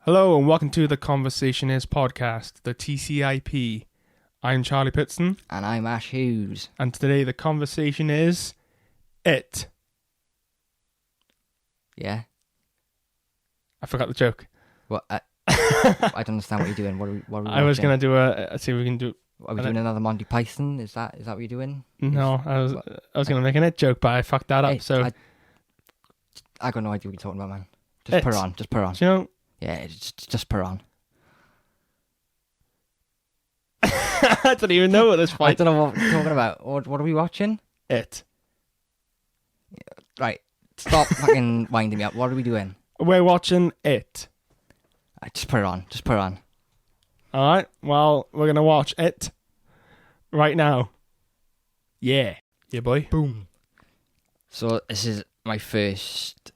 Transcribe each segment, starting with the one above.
Hello and welcome to the Conversation Is podcast, the TCIP. I'm Charlie Pitson. And I'm Ash Hughes. And today the conversation is It. Yeah? I forgot the joke. What? I don't understand what you're doing. What are we I was watching? going to do see if we can do... Are we doing another Monty Python? Is that what you're doing? No, I was going to make an It joke, but I fucked that up, Hey, so... I got no idea what you're talking about, man. Just put on. Just put on. Do you know... Yeah, just put on. I don't even know at this I point. don't know what you're talking about. What are we watching? It. Right. Stop fucking winding me up. What are we doing? We're watching It. Just put it on. Just put it on. Alright, well, we're going to watch It right now. Yeah. Yeah, boy. Boom. So this is my first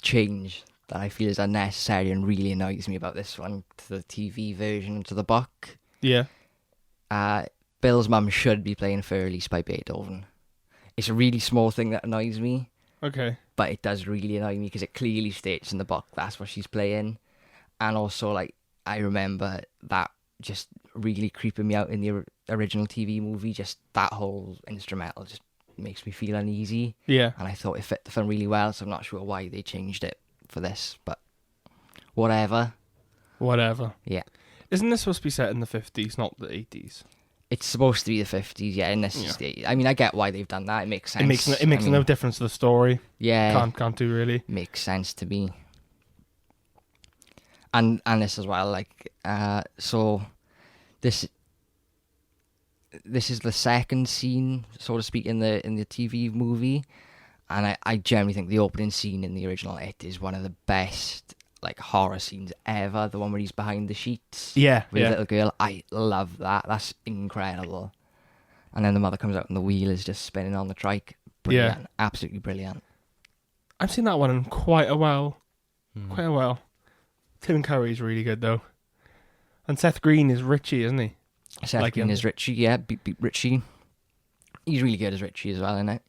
change that I feel is unnecessary and really annoys me about this one to the TV version to the book. Yeah. Bill's mum should be playing Fur Released by Beethoven. It's a really small thing that annoys me, Okay. but it does really annoy me because it clearly states in the book that's what she's playing. And also, like, I remember that just really creeping me out in the original TV movie. Just that whole instrumental just makes me feel uneasy. Yeah. And I thought it fit the film really well, so I'm not sure why they changed it for this, but whatever. Whatever. Yeah. Isn't this supposed to be set in the 50s, not the 80s? It's supposed to be the 50s, yeah, in this state. I mean, I get why they've done that. It makes sense. It makes no difference to the story. Yeah. Can't do really. Makes sense to me. And this as well, like, so this is the second scene, so to speak, in the TV movie, and I generally think the opening scene in the original It is one of the best, like, horror scenes ever. The one where he's behind the sheets, Yeah, with a little girl. I love that. That's incredible. And then the mother comes out and the wheel is just spinning on the trike. Brilliant, Yeah. Absolutely brilliant. I've seen that one in quite a while. Quite a while. Tim Curry's really good though, and Seth Green is Richie, isn't he? Seth Green is Richie, yeah, beat Richie. He's really good as Richie as well, isn't it?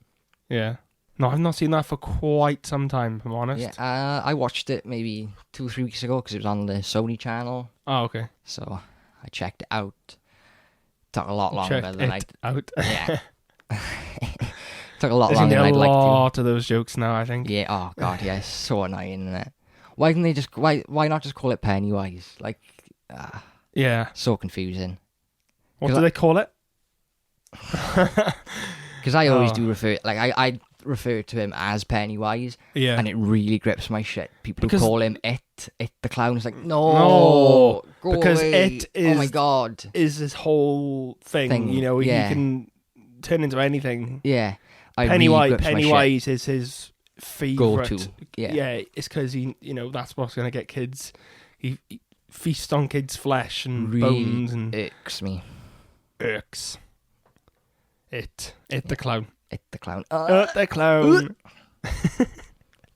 Yeah. No, I've not seen that for quite some time, if I'm honest. Yeah, I watched it maybe 2 or 3 weeks ago because it was on the Sony channel. Oh, okay. So I checked it out. Took a lot longer than I'd... out. Yeah. Took a lot There's longer than I'd like to. a lot of those jokes now, I think. Yeah, oh god, yeah, it's so annoying, isn't it? Why didn't they just... Why not just call it Pennywise? Like, Yeah. so confusing. What do they call it? Because I always do refer... Like, I refer to him as Pennywise, Yeah. and it really grips my shit. People Because- who call him It the Clown. It's like, no, go because away. It is... Oh my god. Is this whole thing, you know, yeah. he can turn into anything. Yeah. Pennywise is his favourite. Go-to. Yeah. Yeah, it's because he, you know, that's what's going to get kids. He feasts on kids' flesh and Really bones and irks me. irks. It the clown. It the Clown. The clown.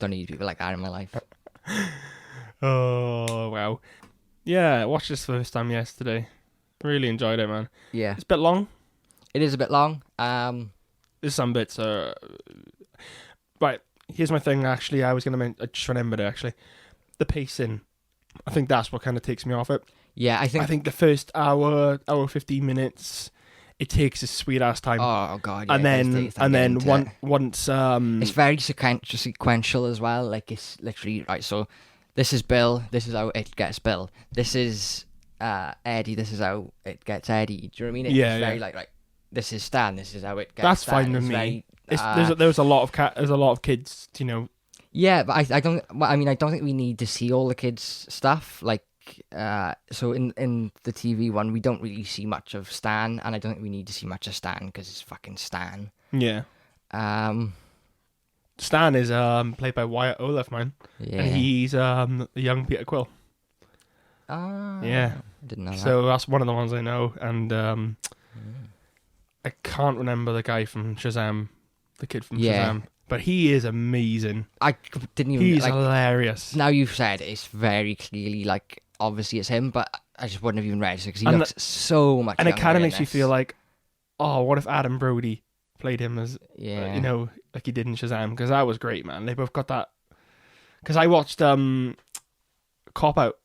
Don't need people like that in my life. Oh wow. Yeah, I watched this first time yesterday. Really enjoyed it, man. Yeah. It's a bit long. It is a bit long. There's some bits. Right. Here's my thing. Actually, I just remembered it. Actually, the pacing. I think that's what kind of takes me off it. Yeah, I think the first hour 15 minutes, it takes a sweet ass time. Oh god, yeah. and then once it's very sequential as well. Like, it's literally right. So this is Bill. This is how it gets Bill. This is Eddie. This is how it gets Eddie. Do you know what I mean? It's very like, right. This is Stan. This is how it gets. That's Stan. fine with me. There's a lot of kids, you know. Yeah, but I don't. Well, I mean, I don't think we need to see all the kids' stuff. Like, so in the TV one, we don't really see much of Stan, and I don't think we need to see much of Stan because it's fucking Stan. Yeah. Stan is played by Wyatt Olaf, man. Yeah. And he's the young Peter Quill. Yeah. I didn't know that. So that's one of the ones I know, and I can't remember the guy from Shazam, the kid from Shazam, but he is amazing. I didn't even. He's hilarious. Now you've said it, it's very clearly like obviously it's him, but I just wouldn't have even registered because he looks so much. And it kind of makes this. you feel like, oh, what if Adam Brody played him as, Yeah. you know, like he did in Shazam? Because that was great, man. They both got that. Because I watched Cop Out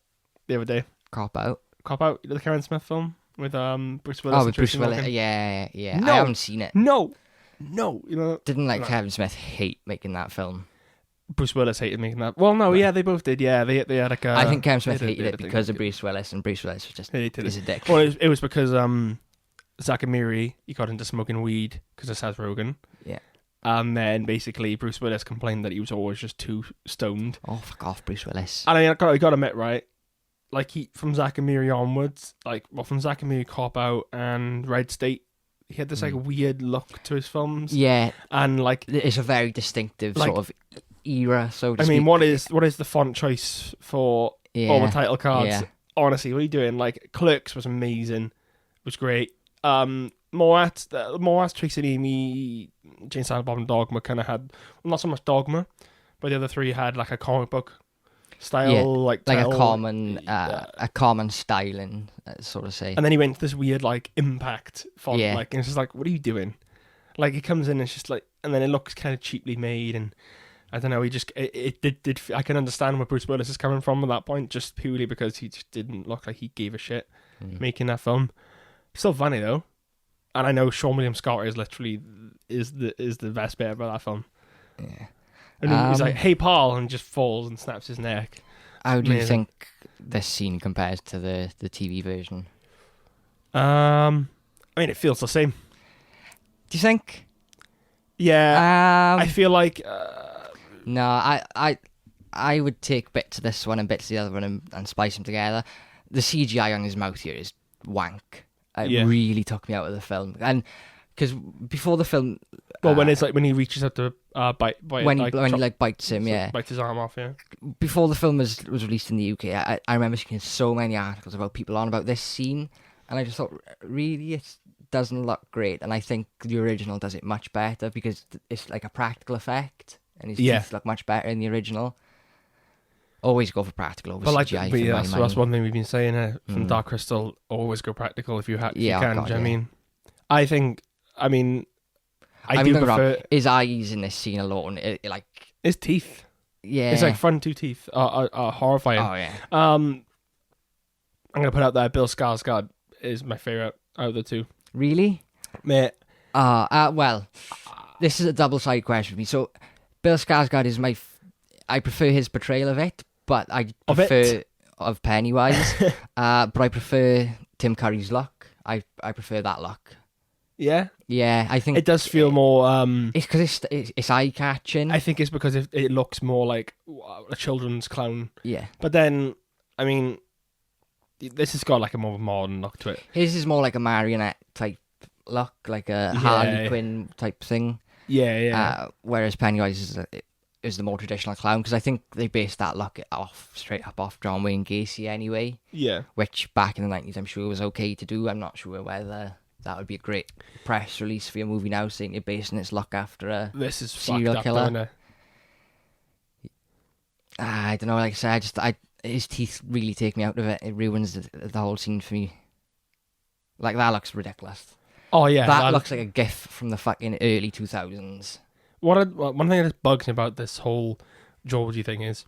the other day. Cop Out. Cop Out, the Kevin Smith film with Bruce Willis. Oh, with Bruce Tracy Willis. Morgan. Yeah. No. I haven't seen it. No, you know. Didn't No. Kevin Smith hate making that film? Bruce Willis hated making that. Well, no, yeah, they both did. Yeah, they had like a. I think Kevin Smith they hated did it a thing. because of Bruce Willis, and Bruce Willis was just Hated he's it. a dick. Well, it was because Zach and Miri, he got into smoking weed because of Seth Rogen. Yeah. And then basically Bruce Willis complained that he was always just too stoned. Oh, fuck off, Bruce Willis. And I got to admit, right, like from Zach and Miri onwards, from Zach and Miri Cop Out and Red State, he had this like weird look to his films. Yeah, And like, it's a very distinctive Like- sort of era. So to I mean, speak. what is the font choice for Yeah. all the title cards? Yeah. Honestly, what are you doing? Like, Clerks was amazing, was great. Moat, Tricks and Amy, Jane Silent Bob and Dogma kind of had, well, not so much Dogma, but the other three had like a comic book style, Yeah, like like tell. a common styling, sort of say. And then he went to this weird like impact font, Yeah. like, and it's just like, what are you doing? Like, he comes in, and it's just like, and then it looks kind of cheaply made, and I don't know. He just it did. I can understand where Bruce Willis is coming from at that point, just purely because he just didn't look like he gave a shit making that film. Still funny though, and I know Sean William Scott is literally is the best bit about that film. Yeah. And he's like, "Hey, Paul," and just falls and snaps his neck. How do you amazing. think this scene compares to the TV version? I mean, it feels the same. Do you think? Yeah, I feel like No, I would take bits of this one and bits of the other one and splice them together. The CGI on his mouth here is wank. It Yeah. really took me out of the film, and because before the film, when it's like when he reaches out to bite when he bites him, yeah. bites his arm off, yeah. Before the film was released in the UK, I remember seeing so many articles about people on about this scene, and I just thought, really, it doesn't look great. And I think the original does it much better because it's like a practical effect, and his teeth look much better in the original. Always go for practical over But like, CGI. but for yeah, my so mind. that's one thing we've been saying from Dark Crystal. Always go practical if you Yeah, can. Do you know God, what I yeah. mean? I think. I mean, I mean, do don't get me prefer wrong, his eyes in this scene alone, like, his teeth. yeah, It's like front two teeth are horrifying. oh yeah, I'm gonna put out there. Bill Skarsgård is my favorite out of the two. really. Mate, Well, this is a double-sided question for me. So, Bill Skarsgård is I prefer his portrayal of it, but I Of prefer it? of Pennywise. But I prefer Tim Curry's look. I prefer that look. yeah, Yeah, I think it does feel more. It's because it's eye-catching. I think it's because it looks more like a children's clown. Yeah, But then, I mean, this has got like a more modern look to it. his is more like a marionette type look, like a Harley Quinn type thing. Yeah, yeah. Whereas Pennywise is the more traditional clown, because I think they based that look straight up off John Wayne Gacy anyway, Yeah. which back in the 90s I'm sure was okay to do. I'm not sure whether that would be a great press release for your movie now, saying you're basing its look after a This is serial fucked up, killer. isn't it? I don't know, like I said, his teeth really take me out of it. It ruins the whole scene for me. Like, that looks ridiculous. Oh yeah, That looks like a gif from the fucking early 2000s. One thing that bugs me about this whole Georgie thing is,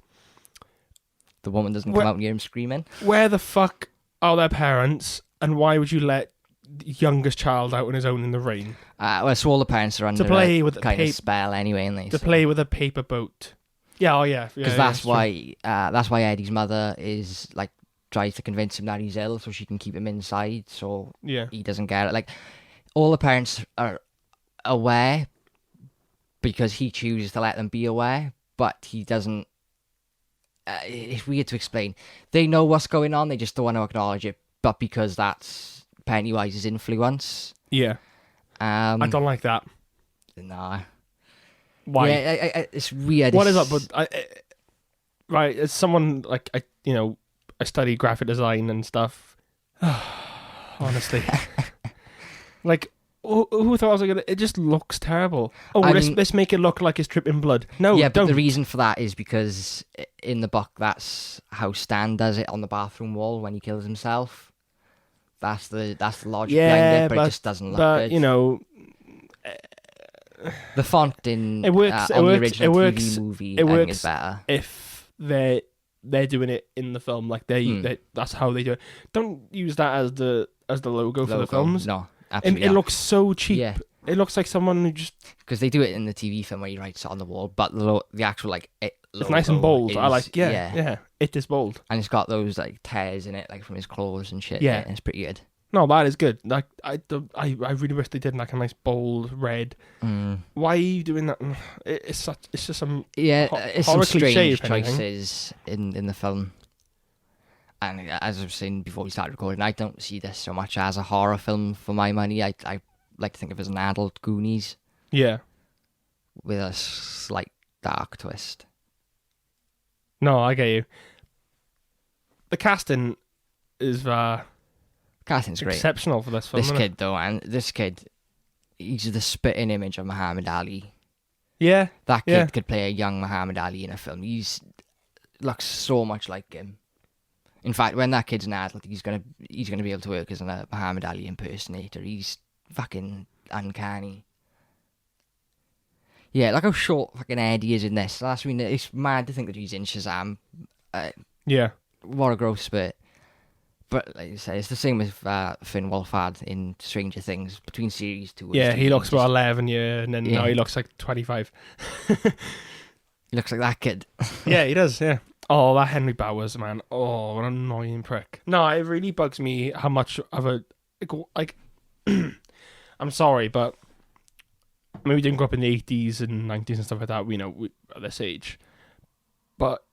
The woman doesn't Where- come out and hear him screaming. where the fuck are their parents, and why would you let the youngest child out on his own in the rain Well, so all the parents are under play a with kind the of spell anyway, and they to play with a paper boat? Yeah, oh yeah, because that's why Eddie's mother is like tries to convince him that he's ill so she can keep him inside so Yeah, he doesn't get it. Like, all the parents are aware because he chooses to let them be aware, but he doesn't. It's weird to explain. They know what's going on, they just don't want to acknowledge it, but because that's Pennywise's influence. yeah. I don't like that. Nah. Why? Yeah, it's weird. What is It's- up? But right, as someone like I study graphic design and stuff. Honestly, like who thought I was gonna? It just looks terrible. Oh, let's make it look like it's dripping blood. No, Yeah, but don't. the reason for that is because in the book, that's how Stan does it on the bathroom wall when he kills himself. That's the logic behind it, but it just doesn't look But good. The font in It works- on it the works- original it works- TV movie it I think works is better. if they they're doing it in the film. Like that's how they do it. Don't use that as the logo for the films. No, absolutely. It looks so cheap. Yeah. It looks like someone who just... Because they do it in the TV film where he writes it on the wall, but the actual, like, it's nice and bold. Is, I like, yeah. It is bold. And it's got those, like, tears in it, like, from his clothes and shit. Yeah. And it's pretty good. No, that is good. Like, I really wish they did, like, a nice bold red. Why are you doing that? It's just some... Yeah, it's some strange cliche, choices in the film. And as I was saying before we started recording, I don't see this so much as a horror film for my money. I like to think of it as an adult Goonies. Yeah. With a slight dark twist. No, I get you. The casting is Casting's great. Exceptional for this film. This kid, though, and this kid, he's the spitting image of Muhammad Ali. Yeah. That kid could play a young Muhammad Ali in a film. Looks so much like him. In fact, when that kid's an adult, he's gonna be able to work as a Muhammad Ali impersonator. He's fucking uncanny. Yeah, like how short fucking Eddie is in this. It's mad to think that he's in Shazam. Yeah. What a gross spit. But like I say, it's the same with Finn Wolfhard in Stranger Things between series 2 and 3. Yeah, he looks about 11, and then now he looks like 25. He looks like that kid. Yeah, he does, yeah. Oh, that Henry Bowers, man. Oh, what an annoying prick. No, it really bugs me how much of a... Like, I'm sorry, but... I mean, we didn't grow up in the 80s and 90s and stuff like that, at this age. But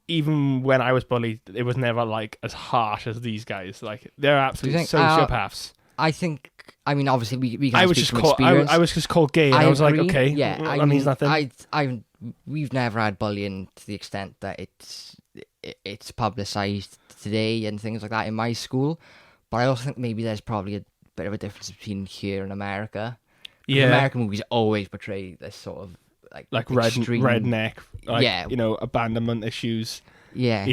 even when I was bullied, it was never, like, as harsh as these guys. Like, they're absolute sociopaths. I think... I mean, obviously, we I can't was speak just from called, experience. I was just called gay, and I was agree. like, okay, yeah, that means nothing. We've never had bullying to the extent that it's publicised today and things like that in my school. But I also think maybe there's probably a bit of a difference between here and America. Yeah, American movies always portray this sort of like extreme, redneck, abandonment issues. Yeah,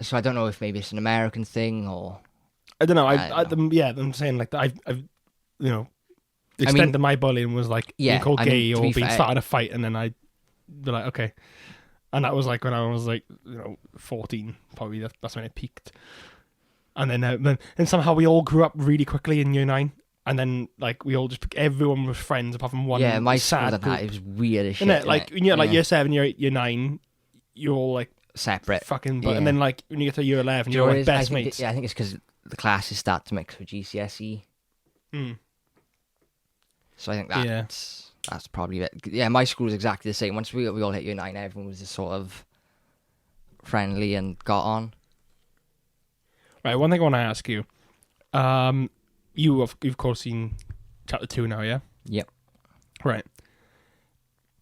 So I don't know if maybe it's an American thing or I don't know. I'm saying like I've the extent of my bullying was like being called gay or being started a fight, and then I'd be like, okay. And that was like when I was like 14, probably. That's when it peaked. And then somehow we all grew up really quickly in year 9. And then, like, everyone was friends apart from one. Yeah, my sad school that it was weird as shit. Isn't it? Like, when you're like year 7, year 9, you're all like separate. Fucking, and then like when you get to year 11, you're like best mates. I think it's because the classes start to mix with GCSE. So I think that's probably it. Yeah, my school was exactly the same. Once we all hit year 9, everyone was just sort of friendly and got on. Right, one thing I want to ask you. You've of course seen chapter 2 now, yeah? Yep. Right.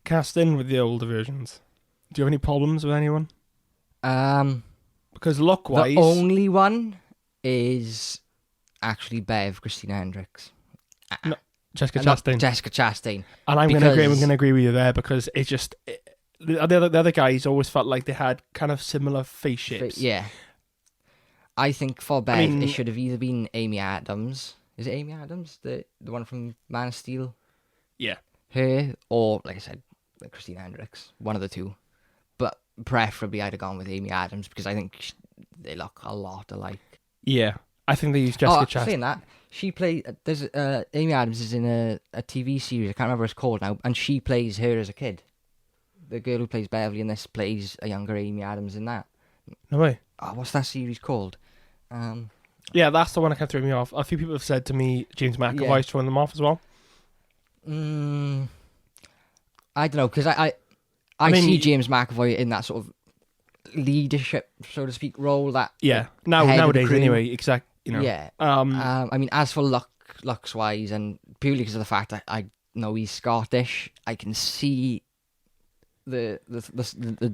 Cast in with the older versions. Do you have any problems with anyone? Because look-wise... The only one is actually Bev, Christina Hendricks. No, Jessica Chastain. Jessica Chastain. And I'm going to agree with you there, because it's just... The other guys always felt like they had kind of similar face shapes. Yeah. I think for Bev, it should have either been Amy Adams. Is it Amy Adams? The one from Man of Steel? Yeah. Her, or, like I said, Christina Hendricks. One of the two. But preferably I'd have gone with Amy Adams, because I think they look a lot alike. Yeah. I think they use Jessica Chastain. Saying that, she played... Amy Adams is in a TV series, I can't remember what it's called now, and she plays her as a kid. The girl who plays Beverly in this plays a younger Amy Adams in that. No way. Oh, what's that series called? Yeah, that's the one that kind of threw me off. A few people have said to me James McAvoy's throwing them off as well. I don't know, because I see James McAvoy in that sort of leadership, so to speak, role. That nowadays anyway, exactly. Yeah. I mean, as for looks wise, and purely because of the fact that I know he's Scottish, I can see the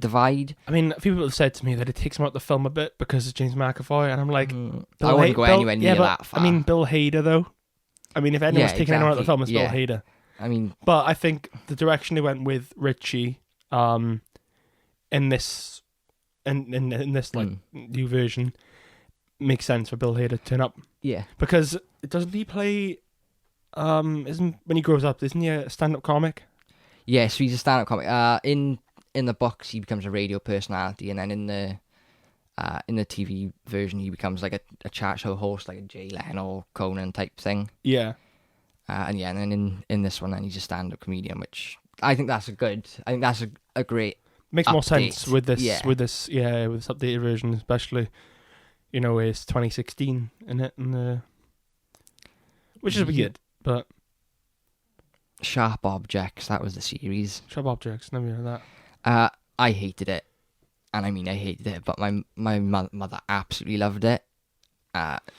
divide. I mean, people have said to me that it takes him out the film a bit because it's James McAvoy, and I'm like, I wouldn't go anywhere near that far. I mean, Bill Hader though. I mean, if anyone's taking anyone out of the film, it's Bill Hader. I mean, but I think the direction they went with Richie, in this like new version, makes sense for Bill Hader to turn up. Yeah, because doesn't he play? Isn't when he grows up, isn't he a stand-up comic? Yeah, so he's a stand-up comic. In the books, he becomes a radio personality, and then in the In the TV version, he becomes like a chat show host, like a Jay Leno, Conan type thing. Yeah. And then in this one, then he's a stand-up comedian, which I think that's a great Makes more update. sense with this. Yeah. With this updated version, especially. It's 2016 in it, and which is weird, but Sharp Objects, that was the series. Sharp Objects, never heard of that. I hated it, and I mean I hated it, but my mother absolutely loved it.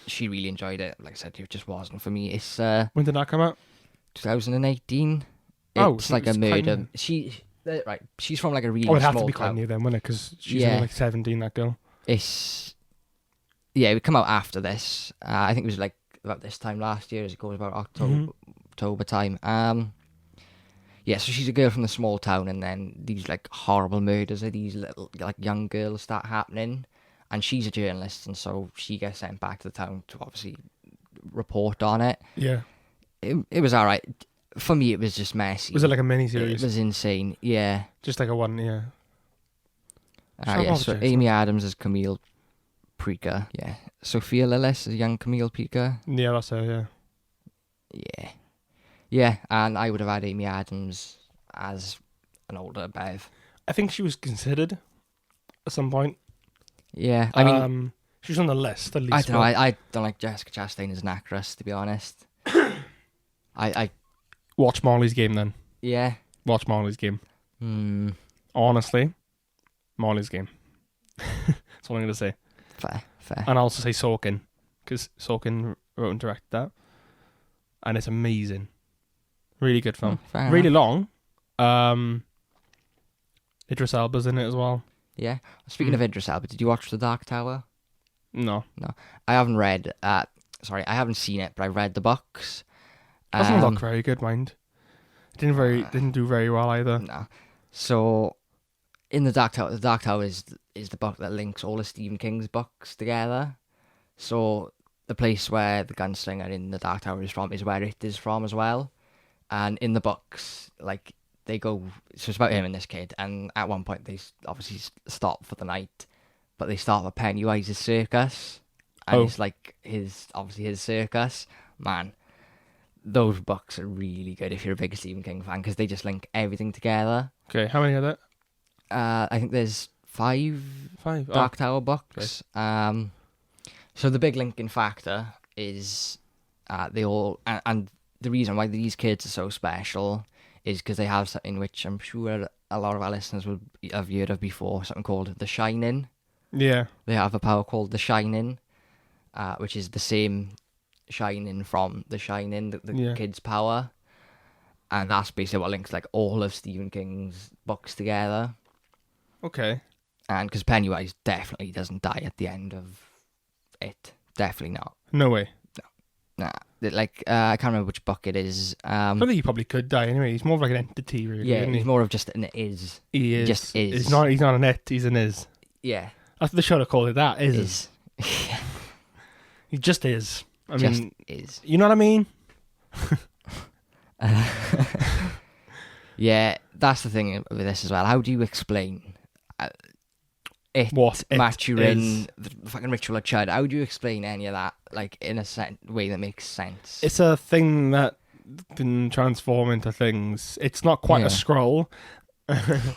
She really enjoyed it. Like I said, it just wasn't for me. It's When did that come out? 2018. Oh, it's so like a it's murder. quite She's from like a really Oh, it'd have small to be quite town. new then, wouldn't it? Because she's Yeah. only like 17, that girl. It would come out after this. I think it was like about this time last year, as it goes about October time. So she's a girl from the small town, and then these like horrible murders of these little like young girls start happening, and she's a journalist, and so she gets sent back to the town to obviously report on it. Yeah. It was all right. For me, it was just messy. Was it like a mini It series? was insane. Yeah. Just like a one, yeah. So Amy Adams is Camille Preaker. Yeah. Sophia Lillis is young Camille Preaker. Yeah, that's her, yeah. Yeah. Yeah, and I would have had Amy Adams as an older Bev. I think she was considered at some point. Yeah, I mean, she was on the list at least. I don't know. I don't like Jessica Chastain as an actress, to be honest. I Watch Marley's Game then. yeah. Watch Marley's Game. Honestly, Marley's Game. That's what I'm going to say. Fair. And I'll also say Sorkin, because Sorkin wrote and directed that. And it's amazing. Really good film. Fair Really enough. long. Idris Elba's in it as well. Yeah. Speaking of Idris Elba, did you watch The Dark Tower? No. I haven't read. I haven't seen it, but I read the books. Doesn't look very good, mind. Didn't do very well either. No. So, in The Dark Tower is the book that links all of Stephen King's books together. So, the place where the gunslinger in The Dark Tower is from is where it is from as well. And in the books, like, they go... So it's about him and this kid, and at one point they obviously stop for the night, but they stop at Pennywise's circus, and it's like his circus. Man, those books are really good if you're a big Stephen King fan, because they just link everything together. Okay, how many are there? I think there's 5 5. Dark Tower books. So the big linking factor is they all... And the reason why these kids are so special is because they have something which I'm sure a lot of our listeners would have heard of before, something called The Shining. Yeah. They have a power called The Shining, which is the same shining from The Shining, the kid's power. And that's basically what links like all of Stephen King's books together. Okay. And because Pennywise definitely doesn't die at the end of it. Definitely not. No way. Nah. Like, I can't remember which book it is. I think he probably could die anyway. He's more of like an entity, really. Yeah, isn't he's he? more of just an is. He is. Just is. He's not an it, he's an is. Yeah. That's what they should have called it, that. Is. He just is. I mean, is. You know what I mean? Yeah, that's the thing with this as well. How do you explain what it Maturin, is? the fucking ritual of Chud? How do you explain any of that, like, in a way that makes sense? It's a thing that can transform into things. It's not quite a scroll. I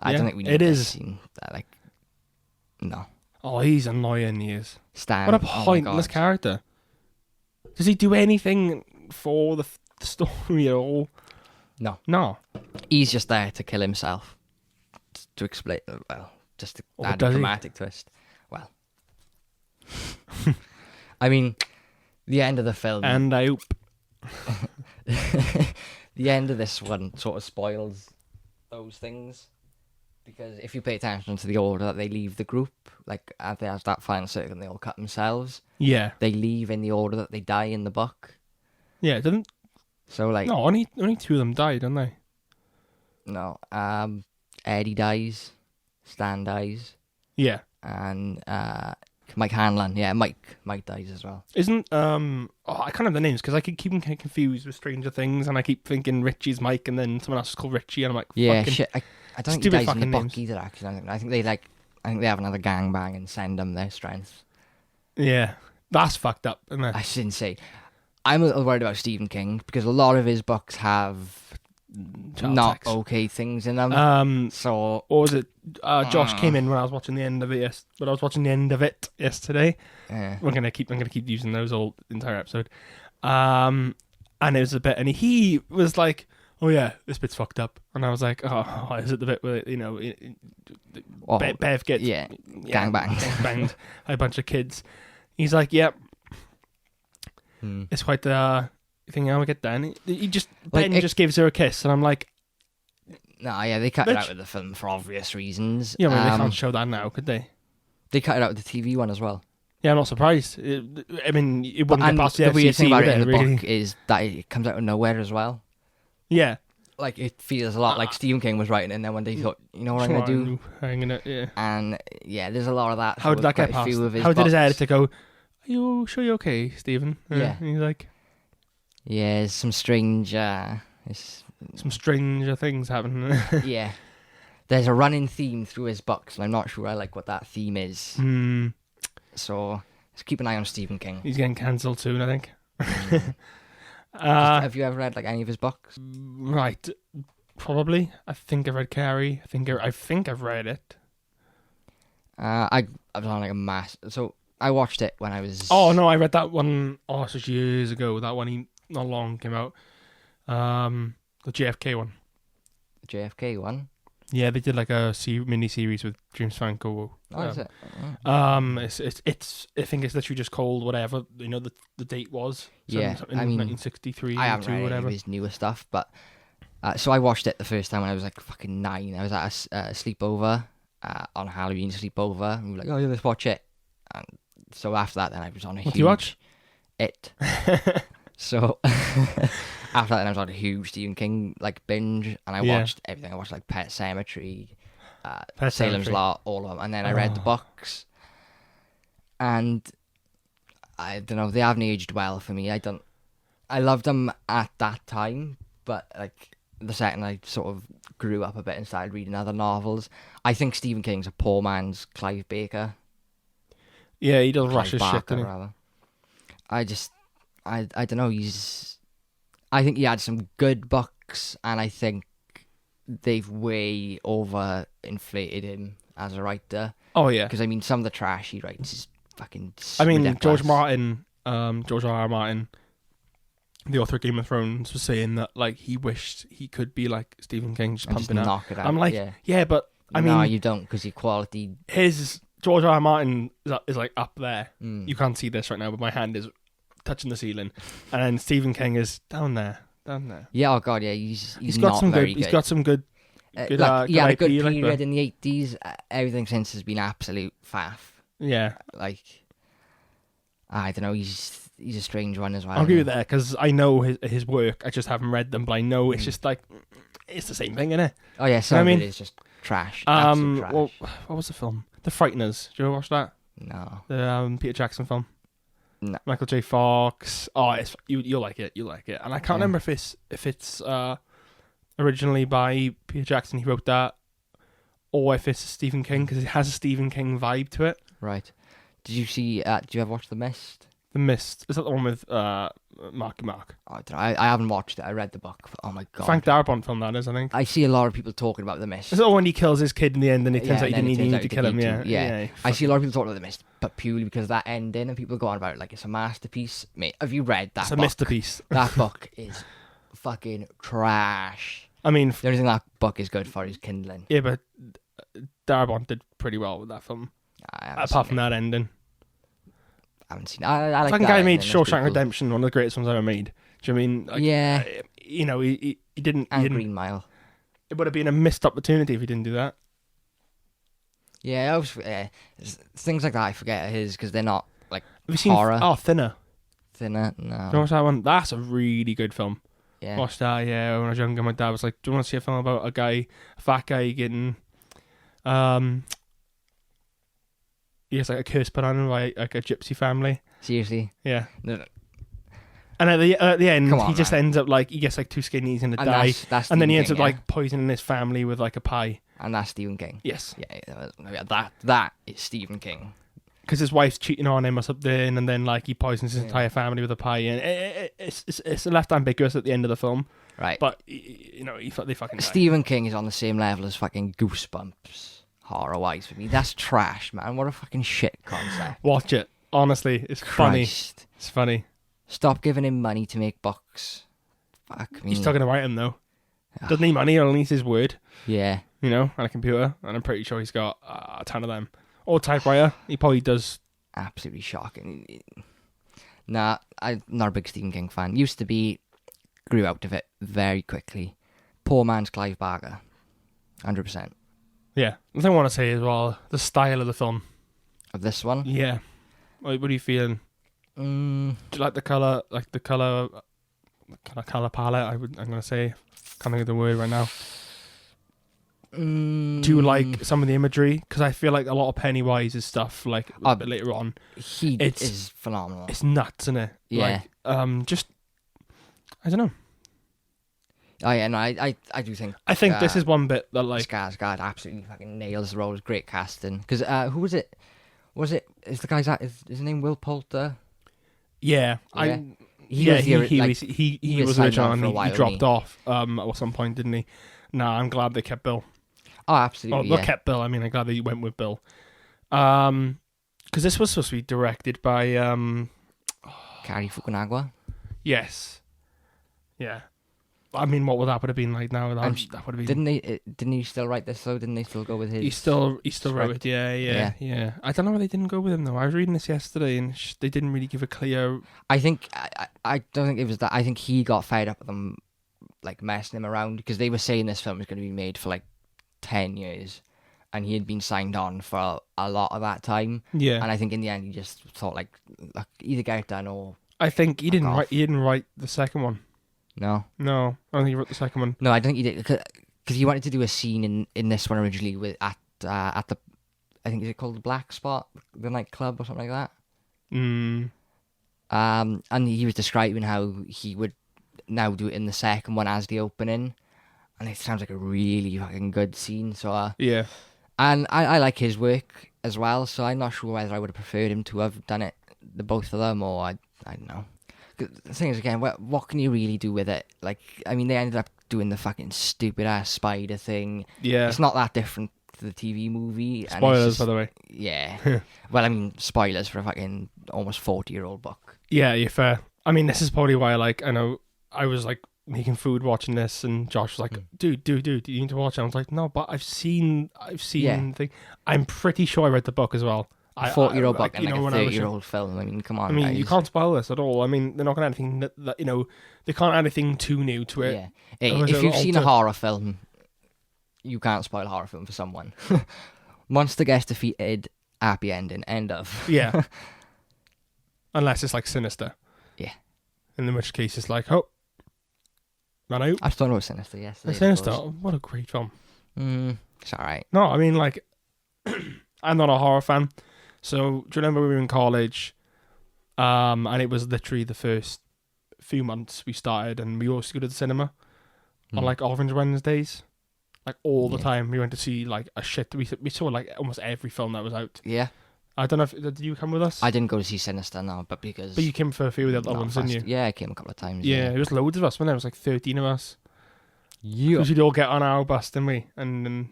don't think we need it this is. scene. Like, no. Oh, he's annoying, he is. Stan. What a pointless character. Does he do anything for the story at all? No. He's just there to kill himself. To explain, just to add a dramatic twist. Well. I mean, the end of the film... And I hope. The end of this one sort of spoils those things. Because if you pay attention to the order that they leave the group, like, as they have that final circle and they all cut themselves, yeah, they leave in the order that they die in the book. Yeah, didn't... So, like... No, only 2 of them died, didn't they? No, Eddie dies, Stan dies. Yeah. And Mike Hanlon, Mike dies as well. Isn't, I can't have the names, because I keep kind of confused with Stranger Things, and I keep thinking Richie's Mike, and then someone else is called Richie, and I'm like, Yeah, fucking... shit. I don't think Stupid he dies in the fucking book names. either. Actually, I think they have another gangbang and send them their strength. Yeah, that's fucked up, isn't it? That's insane. I'm a little worried about Stephen King because a lot of his books have Child not sex. okay things in them. So Or was it? Josh came in when I was watching the end of it. But I was watching the end of it yesterday. yeah. I'm gonna keep using those all entire episode. And it was a bit, and he was like, "Oh yeah, this bit's fucked up," and I was like, "Oh, is it the bit where Bev gets gangbanged banged by a bunch of kids?" He's like, "Yep, it's quite the thing. How we get down." He just Like, Ben just gives her a kiss, and I'm like, No, yeah, they cut it out of the film for obvious reasons. "Yeah, I mean, they can't show that now, could they?" They cut it out of the TV one as well. Yeah, I'm not surprised. I mean, it wouldn't And get past the the weird thing FCC, about would it in the really? book is that it comes out of nowhere as well. Yeah. Like, it feels a lot like Stephen King was writing, and then when they thought, you know what I'm going to do? Yeah. And, yeah, there's a lot of that. How did that get past? How did his editor go, "Are you sure you're okay, Stephen?" Yeah. And he's like, yeah, there's some strange... some stranger things happen. yeah. There's a running theme through his books, and I'm not sure I like what that theme is. So, let's keep an eye on Stephen King. He's getting cancelled soon, I think. Have you ever read like any of his books? Right. Probably. I think I've read Cary. I think I've read it. I was on like a mass... So, I watched it when I was... Oh, no, I read that one, such years ago. That one not long came out. The JFK one. The JFK one? Yeah, they did like a mini series with James Franco. Oh, is it? It's I think it's literally just called whatever the date was. Yeah, in I mean, 1963. I haven't read whatever. any of his newer stuff, but so I watched it the first time when I was like fucking 9. I was at a sleepover on Halloween sleepover, and we were like, "Oh yeah, let's watch it." And so after that, then I was on a What huge do you watch? It. So after that, then I was on a huge Stephen King like binge, and I watched everything. I watched like Pet Sematary, Salem's Lot, all of them, and then I read the books. And I don't know, they haven't aged well for me. I loved them at that time, but like the second I sort of grew up a bit and started reading other novels, I think Stephen King's a poor man's Clive Baker. Yeah, he does rush Clive his shit, Barker, doesn't he? rather. I don't know. I think he had some good books, and I think they've way overinflated him as a writer. Oh yeah, Because I mean, some of the trash he writes is fucking. I mean, ridiculous. George R.R. Martin, the author of Game of Thrones, was saying that like he wished he could be like Stephen King, just And pumping out. knock it out. I'm like, yeah, but I no, mean, you don't, because your quality. his George R.R. Martin is like up there. Mm. You can't see this right now, but my hand is touching the ceiling, and then Stephen King is down there. Yeah, oh god, yeah, he's got not some very good. He's got some good. Good, like, he had a IP, good like, period but- in the 80s. Everything since has been absolute faff. Yeah, Like, I don't know. He's a strange one as well. I'll agree with that because I know his work. I just haven't read them, but I know it's just like it's the same thing, isn't it? Oh yeah, some I of mean, it is just trash. Absolute trash. Well, what was the film? The Frighteners. Did you ever watch that? No. The Peter Jackson film. No. Michael J. Fox. Oh, you'll like it. You'll like it. And I can't remember if it's originally by Peter Jackson. He wrote that, or if it's Stephen King, because it has a Stephen King vibe to it. Right. Did you see? Did you ever watch The Mist? The Mist. Is that the one with Marky Mark? Oh, I don't know. I haven't watched it. I read the book. Oh my god. Frank Darabont film that is, I think. I see a lot of people talking about The Mist. Is that when he kills his kid in the end and it turns out he didn't even need to kill him? Yeah. I see a lot of people talking about The Mist, but purely because of that ending, and people go on about it like it's a masterpiece. Mate, have you read that It's a book? masterpiece. That book is fucking trash. I mean, The only thing that book is good for is kindling. yeah, but Darabont did pretty well with that film. Apart from that ending. I haven't seen it. I like Fucking that guy made ending, that's Shawshank pretty cool. Redemption, one of the greatest ones ever made. Do you know what I mean? Like, Yeah. You know, he didn't. And He didn't Green Mile. it would have been a missed opportunity if he didn't do that. Yeah, I was, things like that I forget his because they're not like Have you seen horror. Thinner? Thinner. Do you No. watch that one? That's a really good film. Yeah. Watched that, yeah, when I was younger. My dad was like, "Do you want to see a film about a fat guy getting, he has like a curse put on him by like a gypsy family." Seriously. Yeah. No. And at the end, Come on, he just man. ends up like he gets like too skinny, he's gonna And die, that's and then he Stephen ends King, up like poisoning his family with like a pie. And that's Stephen King. Yes. Yeah, that is Stephen King. Because his wife's cheating on him or something, and then like he poisons his entire family with a pie, and it's left ambiguous at the end of the film. Right. But they fucking die. Stephen King is on the same level as fucking Goosebumps, horror-wise for me. That's trash, man. What a fucking shit concept. Watch it. Honestly, it's funny. It's funny. Stop giving him money to make books. Fuck me. He's talking about him though. Doesn't need money, or only needs his word. Yeah. And a computer, and I'm pretty sure he's got a ton of them. Or typewriter. He probably does. Absolutely shocking. Nah, I'm not a big Stephen King fan. Used to be, grew out of it very quickly. Poor man's Clive Barker. 100%. Yeah. The thing I want to say as well, the style of the film. Of this one? Yeah. What are you feeling? Do you like the colour? Like the colour palette, I'm going to say. Can't think of the word right now. Do you like some of the imagery? Because I feel like a lot of Pennywise's stuff, like a bit later on, is phenomenal. It's nuts, isn't it? Yeah. Just I don't know. Oh yeah, no, I do think. I think this is one bit that like Skarsgård absolutely fucking nails the role. It's great casting. Because who was it? Is the guy's is his name Will Poulter? Yeah, yeah. He was original and he dropped off at some point, didn't he? Nah, I'm glad they kept Bill. Oh, absolutely. Not kept Bill. I mean, I'm glad they went with Bill. Because this was supposed to be directed by Cary Fukanaga. Yes. Yeah. I mean, what would that would have been like now? That would have been. Didn't he still write this though? Didn't they still go with his? He still wrote it. Yeah. I don't know why they didn't go with him though. I was reading this yesterday and they didn't really give a clear. I think I don't think it was that. I think he got fed up with them, like messing him around, because they were saying this film was going to be made for like 10 years, and he had been signed on for a lot of that time. Yeah. And I think in the end he just thought like either get it done or. I think he didn't write. He didn't write the second one. No, I don't think he wrote the second one. No, I don't think he did, because he wanted to do a scene in this one originally at the, I think, is it called the Black Spot, the nightclub or something like that. And he was describing how he would now do it in the second one as the opening, and it sounds like a really fucking good scene. So yeah, and I like his work as well. So I'm not sure whether I would have preferred him to have done it, the both of them, or I don't know. The thing is, again, what can you really do with it? Like, I mean, they ended up doing the fucking stupid-ass spider thing. Yeah. It's not that different to the TV movie. Spoilers, by the way. Yeah. Well, I mean, spoilers for a fucking almost 40-year-old book. Yeah, you're fair. I mean, this is probably why, like, I know I was, like, making food watching this, and Josh was like, dude, you need to watch it. I was like, no, but I've seen the thing. I'm pretty sure I read the book as well. A 40-year-old book and like a 30-year-old film. I mean, come on. I mean, guys. You can't spoil this at all. I mean, they're not going to add anything that they can't add anything too new to it. Yeah. Hey, if you've seen a horror film, you can't spoil a horror film for someone. Monster gets defeated, happy ending, end of. Yeah. Unless it's like Sinister. Yeah. In which case it's like, oh, run out. I still know Sinister, yes. Sinister, what a great film. It's alright. No, I mean, like, I'm not a horror fan. So, do you remember we were in college, and it was literally the first few months we started, and we always go to the cinema on, like, Orange Wednesdays. Like, all the time. We went to see, like, a shit. We saw, like, almost every film that was out. Yeah. I don't know did you come with us? I didn't go to see Sinister, no, but because... But you came for a few of the other ones, didn't you? Yeah, I came a couple of times. Yeah, it was loads of us, wasn't there? It was like 13 of us. Yeah. Because we'd all get on our bus, didn't we? And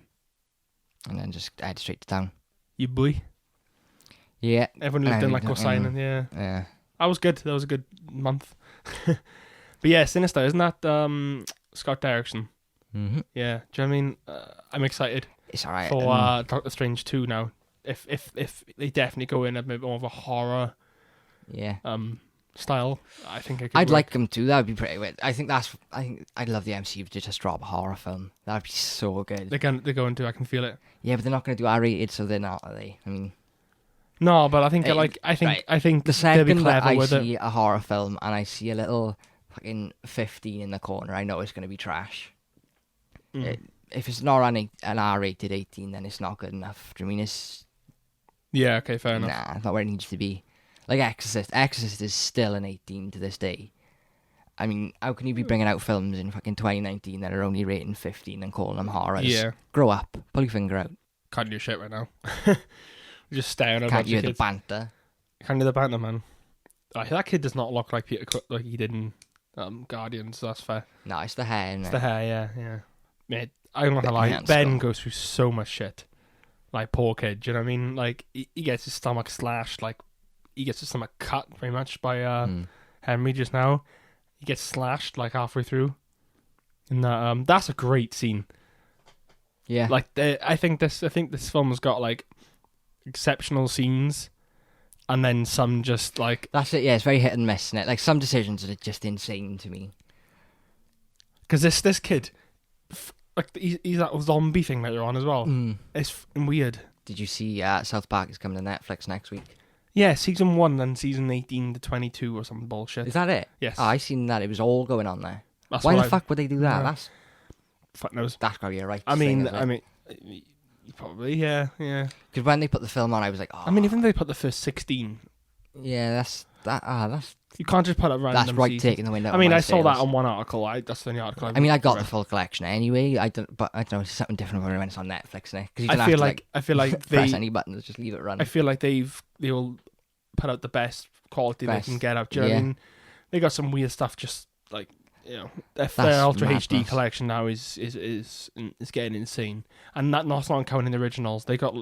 then just head straight to town. You boy. Yeah. Everyone lived in like us signing, yeah. Yeah. That was good. That was a good month. But yeah, Sinister, isn't that Scott Derrickson? Mm-hmm. Yeah. Do you know what I mean? I'm excited. It's alright. For Doctor Strange 2 now. If they definitely go in a bit more of a horror style, I think it could I'd work. like them to. That would be pretty weird. I think I'd love the MCU to just drop a horror film. That'd be so good. They're going to. I can feel it. Yeah, but they're not going to do R-rated, so they're not, are they? I mean, no, but I think I think the second that I see a horror film and I see a little fucking 15 in the corner, I know it's going to be trash. If it's not an R-rated 18, then it's not good enough. Do you mean it's? Yeah. Okay. Fair enough. Nah, it's not where it needs to be. Like Exorcist is still an 18 to this day, I mean, how can you be bringing out films in fucking 2019 that are only rating 15 and calling them horrors? Yeah. Grow up. Pull your finger out. Can't do shit right now. Just staring at a Can't bunch hear of the kids. banter. Can't do the banter, man. That kid does not look like Peter Cook like he did in Guardians. So that's fair. No, it's the hair. It's the hair, yeah. Mate, I'm not gonna lie. Enhanced Ben skull. goes through so much shit. Like, poor kid, do you know what I mean? Like, he gets his stomach slashed. Like, he gets his stomach cut very much by Henry just now. He gets slashed like halfway through. And that's a great scene. Yeah. Like, I think this film has got like exceptional scenes, and then some just like That's it, yeah, it's very hit and miss, isn't it? Like, some decisions are just insane to me. because this kid, like he's that zombie thing later on as well. It's weird. Did you see South Park is coming to Netflix next week? Yeah, season 1 and season 18 to 22 or some bullshit. Is that it? Yes. Oh, I seen that. It was all going on there. That's Why what the fuck would they do that? Yeah. Fuck knows. That's gotta be a right I thing, mean, probably, yeah. because when they put the film on, I was like, oh, I mean, even if they put the first 16, yeah, that's you can't just put a random. that's right season. taking the window. I mean, my I saw that sales. on one article. That's the only article. I mean, I got the full collection anyway. I don't know. It's something different when it's on Netflix, because you don't I feel like press they. any buttons, just leave it running. I feel like they'll put out the best quality they can get out. Do you know what I yeah. mean? They got some weird stuff. Just like their That's Ultra madness. HD collection now is getting insane, and that's not counting the originals. They got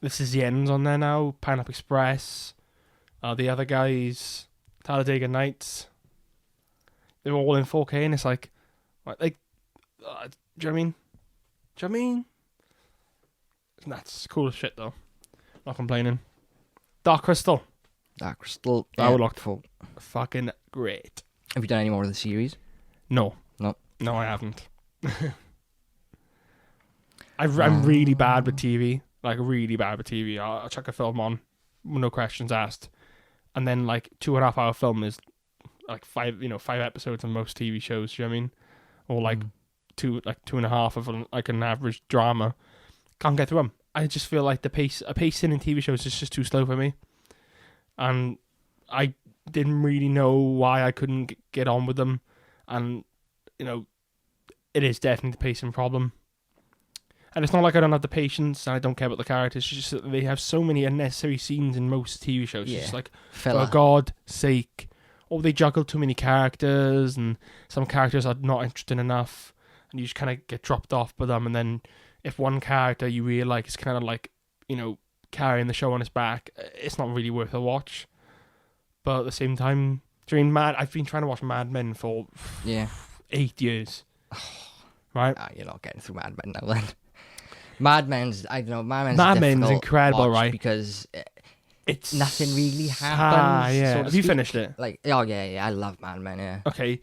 This Is the End on there now. Pineapple Express, the other guys, Talladega Nights. They're all in 4K, and it's like do you know what I mean? Do you know what I mean? That's cool as shit though. Not complaining. Dark Crystal. Dark Crystal. That would look full. fucking great. Have you done any more of the series? No, No. I haven't. I'm really bad with TV. Like, really bad with TV. I'll chuck a film on, no questions asked, and then like 2.5 hour film is like 5 episodes on most TV shows. Do you know what I mean? Or like 2.5 of an average drama. Can't get through them. I just feel like the pacing in TV shows is just too slow for me, and I didn't really know why I couldn't get on with them, and it is definitely the pacing problem. And it's not like I don't have the patience and I don't care about the characters. It's just that they have so many unnecessary scenes in most TV shows. Yeah. It's just like, Filler. for God's sake. Or they juggle too many characters, and some characters are not interesting enough, and you just kind of get dropped off by them. And then if one character you really like is kind of like, carrying the show on his back, it's not really worth a watch. But at the same time, I've been trying to watch Mad Men for 8 years. Right? You're not getting through Mad Men now then. Mad Men's incredible, right? Because It's nothing really happens. Yeah. So to Have you speak. finished it? Like, oh yeah, I love Mad Men. Yeah. Okay.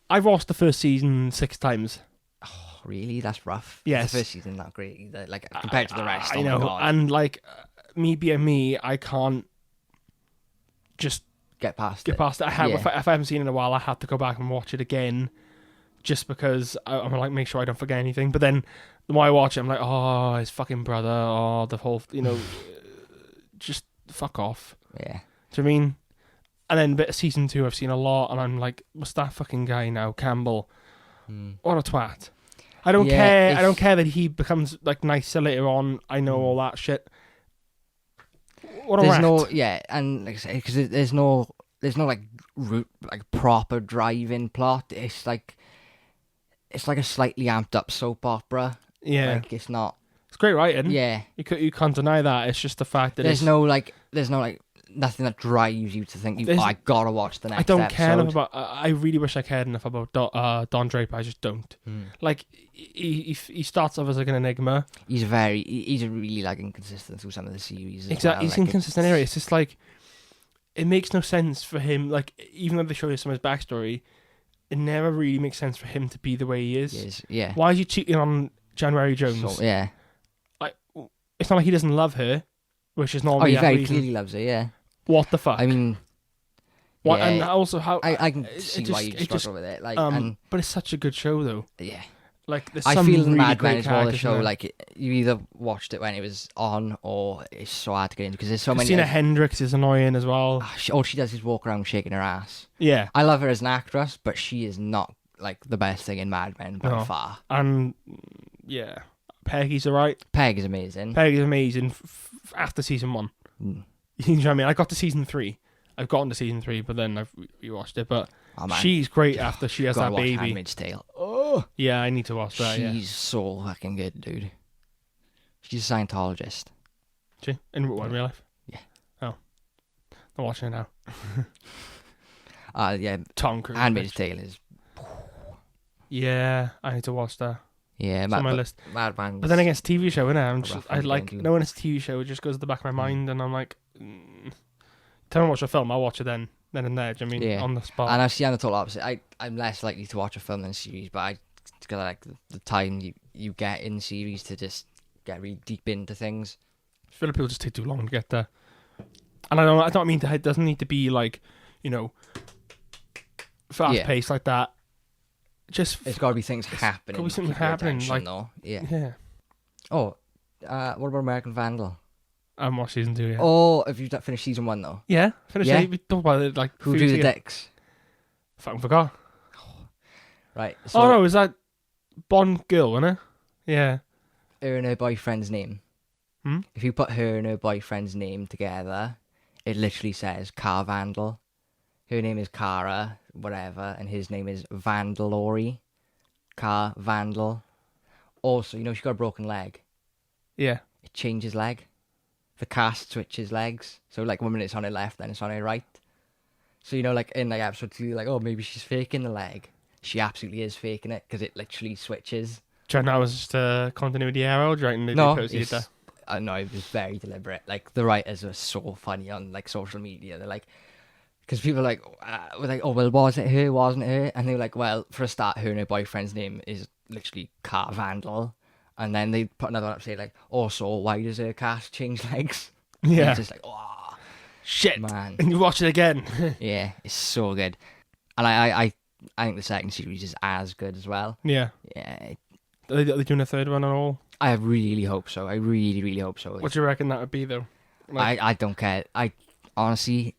I've watched the first season 6 times. Oh, really? That's rough. Yes. The first season not great either. Like compared to the rest. I Oh know. my God. And like me being me, I can't just get past get it. past it. Yeah. If I haven't seen it in a while, I have to go back and watch it again, just because I'm like, make sure I don't forget anything. But then the more I watch it, I'm like, oh, his fucking brother, oh, the whole, just fuck off. Yeah. Do you know what I mean? And then bit of season 2, I've seen a lot, and I'm like, what's that fucking guy now, Campbell? What a twat. I don't care. I don't care that he becomes like nicer later on. I know all that shit. What a There's rat. no and like I say, because there's no like proper driving plot. It's like a slightly amped up soap opera. Yeah, like it's not. It's great writing. Yeah, you can't deny that. It's just the fact that there's no nothing that drives you to think I gotta watch the next. I don't episode. care enough about. I really wish I cared enough about Don Draper. I just don't. Like he starts off as like an enigma. He's really like inconsistent through some of the series. Exactly, he's inconsistent area. It's just like it makes no sense for him. Like even though they show you some of his backstory, it never really makes sense for him to be the way he is. Yeah. Why is he cheating on January Jones? So, yeah. Like it's not like he doesn't love her, which is normally. He very clearly loves her. Yeah. What the fuck? I mean, what? Yeah, and also how I can see why you struggle with it. Like, but it's such a good show though. Yeah. Like, there's I some feel really Mad Men great is more the characters in show. there. Like you either watched it when it was on, or it's so hard to get into because there's so Christina many. Hendricks is annoying as well. All she does is walk around shaking her ass. Yeah. I love her as an actress, but she is not like the best thing in Mad Men by No. far. And, yeah. Peggy's alright. Peg is amazing. Peggy's amazing after season 1. Mm. You know what I mean? I got to season 3. I've gotten to season 3, but then I've rewatched it. But Oh, man. she's great after she has Gotta that watch baby. Handmaid's Tale. Oh, Yeah, I need to watch that, yeah. she's so fucking good, dude. She's a Scientologist. She? In what, real life? Yeah. Oh. I'm watching it now. Yeah, Tom Cruise. Handmaid's Tale is. Yeah, I need to watch that. Yeah, It's on my list. Mad Men. But then again, it's a TV show, innit? I'm just, rough I one to like, get into. knowing it's a TV show, it just goes to the back of my mind, and I'm like, tell me to watch a film, I'll watch it then and there. Do you know what I mean? Yeah. On the spot. And I see on the total opposite. I'm less likely to watch a film than a series, but I got like the time you get in series to just get really deep into things. I feel like people just take too long to get there. And I don't mean it doesn't need to be like, you know, fast paced like that. Just It's got to be things happening. Got to be something keep your happening, attention, like though. Yeah. yeah. Oh, what about American Vandal? I haven't watched season 2 yet. Oh, have you finished season 1 though? Yeah, finished Yeah? it. We talked about it like Who 3 drew weeks the ago. dicks? Fucking forgot. Right. So Oh no, is that Bond girl, wasn't it? Yeah. her and her boyfriend's name. Hmm? If you put her and her boyfriend's name together, it literally says Car Vandal. Her name is Cara, whatever, and his name is Vandalori. Car Vandal. Also, you know, she got a broken leg. Yeah. It changes leg. The cast switches legs. So, like, 1 minute it's on her left, then it's on her right. So, you know, like, in, like, episode 2, like, oh, maybe she's faking the leg. She absolutely is faking it, because it literally switches. Do you reckon that was just a continuity error? Do you reckon they No, posted that? no, it was very deliberate. Like, the writers are so funny on, like, social media. They're like, because people were like, oh, well, was it her, wasn't it her? And they were like, well, for a start, her and her boyfriend's name is literally Car Vandal. And then they put another one up saying, like, also, why does her cast change legs? Yeah. And it's just like, oh, Shit. man. And you watch it again. Yeah, it's so good. And I think the second series is as good as well. Yeah. Yeah, Are they doing a third one at all? I really hope so. I really, really hope so. What do you reckon that would be, though? Like, I don't care. I honestly,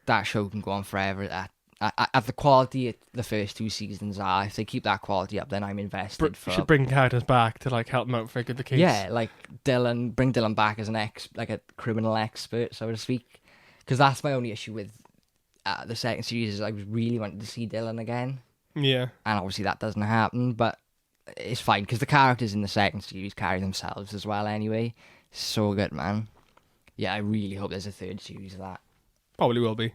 that show can go on forever. At the quality the first 2 seasons are, if they keep that quality up, then I'm invested for. should bring characters back to like help them out figure the case. Yeah, like bring Dylan back as like a criminal expert, so to speak. Because that's my only issue with the second series is I really wanted to see Dylan again, Yeah. and obviously that doesn't happen. But it's fine because the characters in the second series carry themselves as well. Anyway, so good, man. Yeah, I really hope there's a third series of that. Probably will be.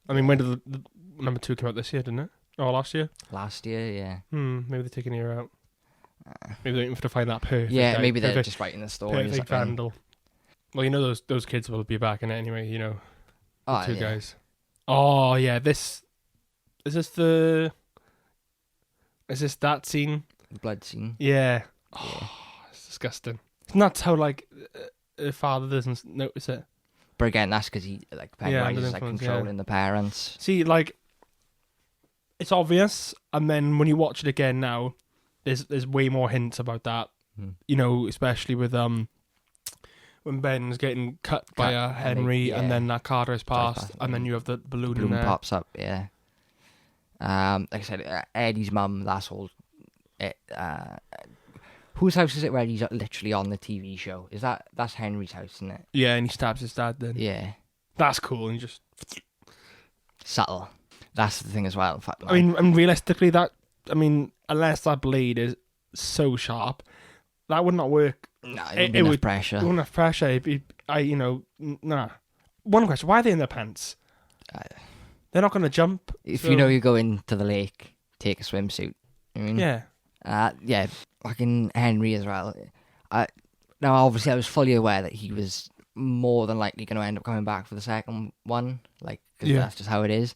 I mean, when did the number 2 come out this year, didn't it? Or last year? Last year, yeah. Maybe they're taking a year out. Maybe they're waiting for to find that perfect. Yeah, guy, maybe they're perfect, just writing the story. or perfect something. Vandal. Well, you know those kids will be back in it anyway. You know, the Oh, 2 yeah. guys. Oh yeah, is this that scene? The blood scene. Yeah. Yeah. Oh, it's disgusting. It's nuts how like her father doesn't notice it. But again, that's because he Peggy Yeah, Rice under is like influence, controlling the parents. See, like, it's obvious, and then when you watch it again now, there's way more hints about that. You know, especially with when Ben's getting cut by Henry, yeah. and then that Carter is passed, Passed, and then you have the balloon in Bloom there. pops up, yeah. Like I said, Eddie's mum. That's whole. Whose house is it where he's literally on the TV show? That's Henry's house, isn't it? Yeah, and he stabs his dad. Then Yeah. that's cool, and he just. Subtle. That's the thing as well. In fact, I mean, and realistically, unless that blade is so sharp, that would not work. no, it would pressure. It wouldn't have pressure. Nah. One question: why are they in their pants? They're not going to jump. If so- you know you're going to the lake, take a swimsuit. I mean, Yeah. yeah, fucking Henry as well. Now, obviously, I was fully aware that he was more than likely going to end up coming back for the second one, like, because Yeah. that's just how it is.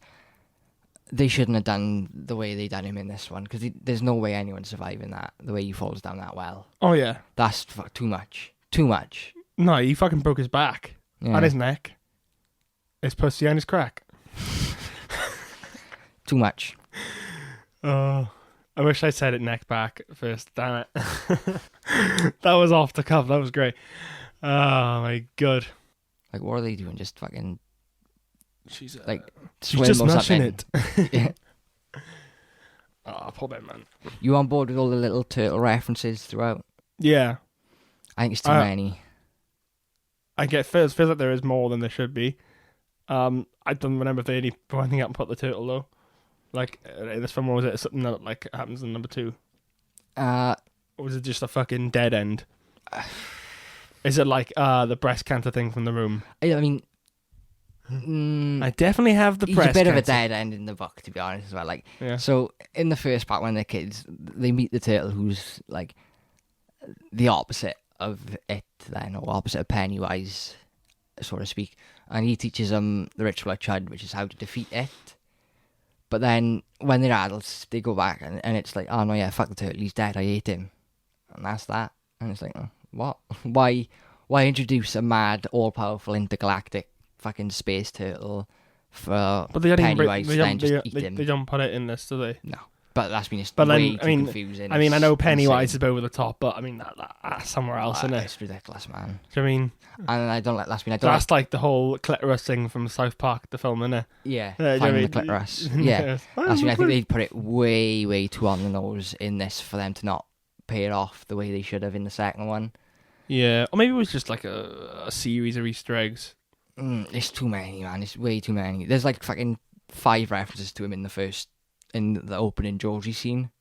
They shouldn't have done the way they done him in this one, because there's no way anyone's surviving that, the way he falls down that well. Oh yeah. That's too much. Too much. No, he fucking broke his back Yeah. and his neck, his pussy and his crack. Too much. Oh, I wish I said it neck back first. Damn it. That was off the cuff. That was great. Oh my god. Like, what are they doing? Just fucking She's like she's swim just or mashing something. it. Yeah. Oh, poor Ben, man. You on board with all the little turtle references throughout? Yeah. I think it's too many. I get feels like there is more than there should be. I don't remember if they only put anything up and put the turtle though. Like in this film, was it something that like happens in number 2? Or was it just a fucking dead end? Is it like the breast cancer thing from The Room? I mean, I definitely have the he's breast a bit cancer. of a dead end in the book, to be honest, as well. Like, Yeah. so in the first part, when they're kids, they meet the turtle, who's like the opposite of it, then, or opposite of Pennywise, so to speak, and he teaches them the ritual of Chud, which is how to defeat it. But then when they're adults, they go back and it's like, oh no, yeah, fuck the turtle, he's dead, I ate him, and that's that. And it's like, oh, what? Why introduce a mad, all-powerful, intergalactic fucking space turtle for Pennywise to then just eat him? They don't put it in this, do they? No. But that's been But way then, too confusing. I mean, I know Pennywise insane. is over the top, but I mean that's somewhere else, isn't it? It's ridiculous, man. Do you know what I mean? And I don't like. That's like the whole clitoris thing from South Park, the film, isn't it? Yeah, do you know what I finding mean? the clitoris. Yeah, I think they put it way too on the nose in this for them to not pay it off the way they should have in the second one. Yeah, or maybe it was just like a series of Easter eggs. It's too many, man. It's way too many. There's like fucking 5 references to him in the opening Georgie scene.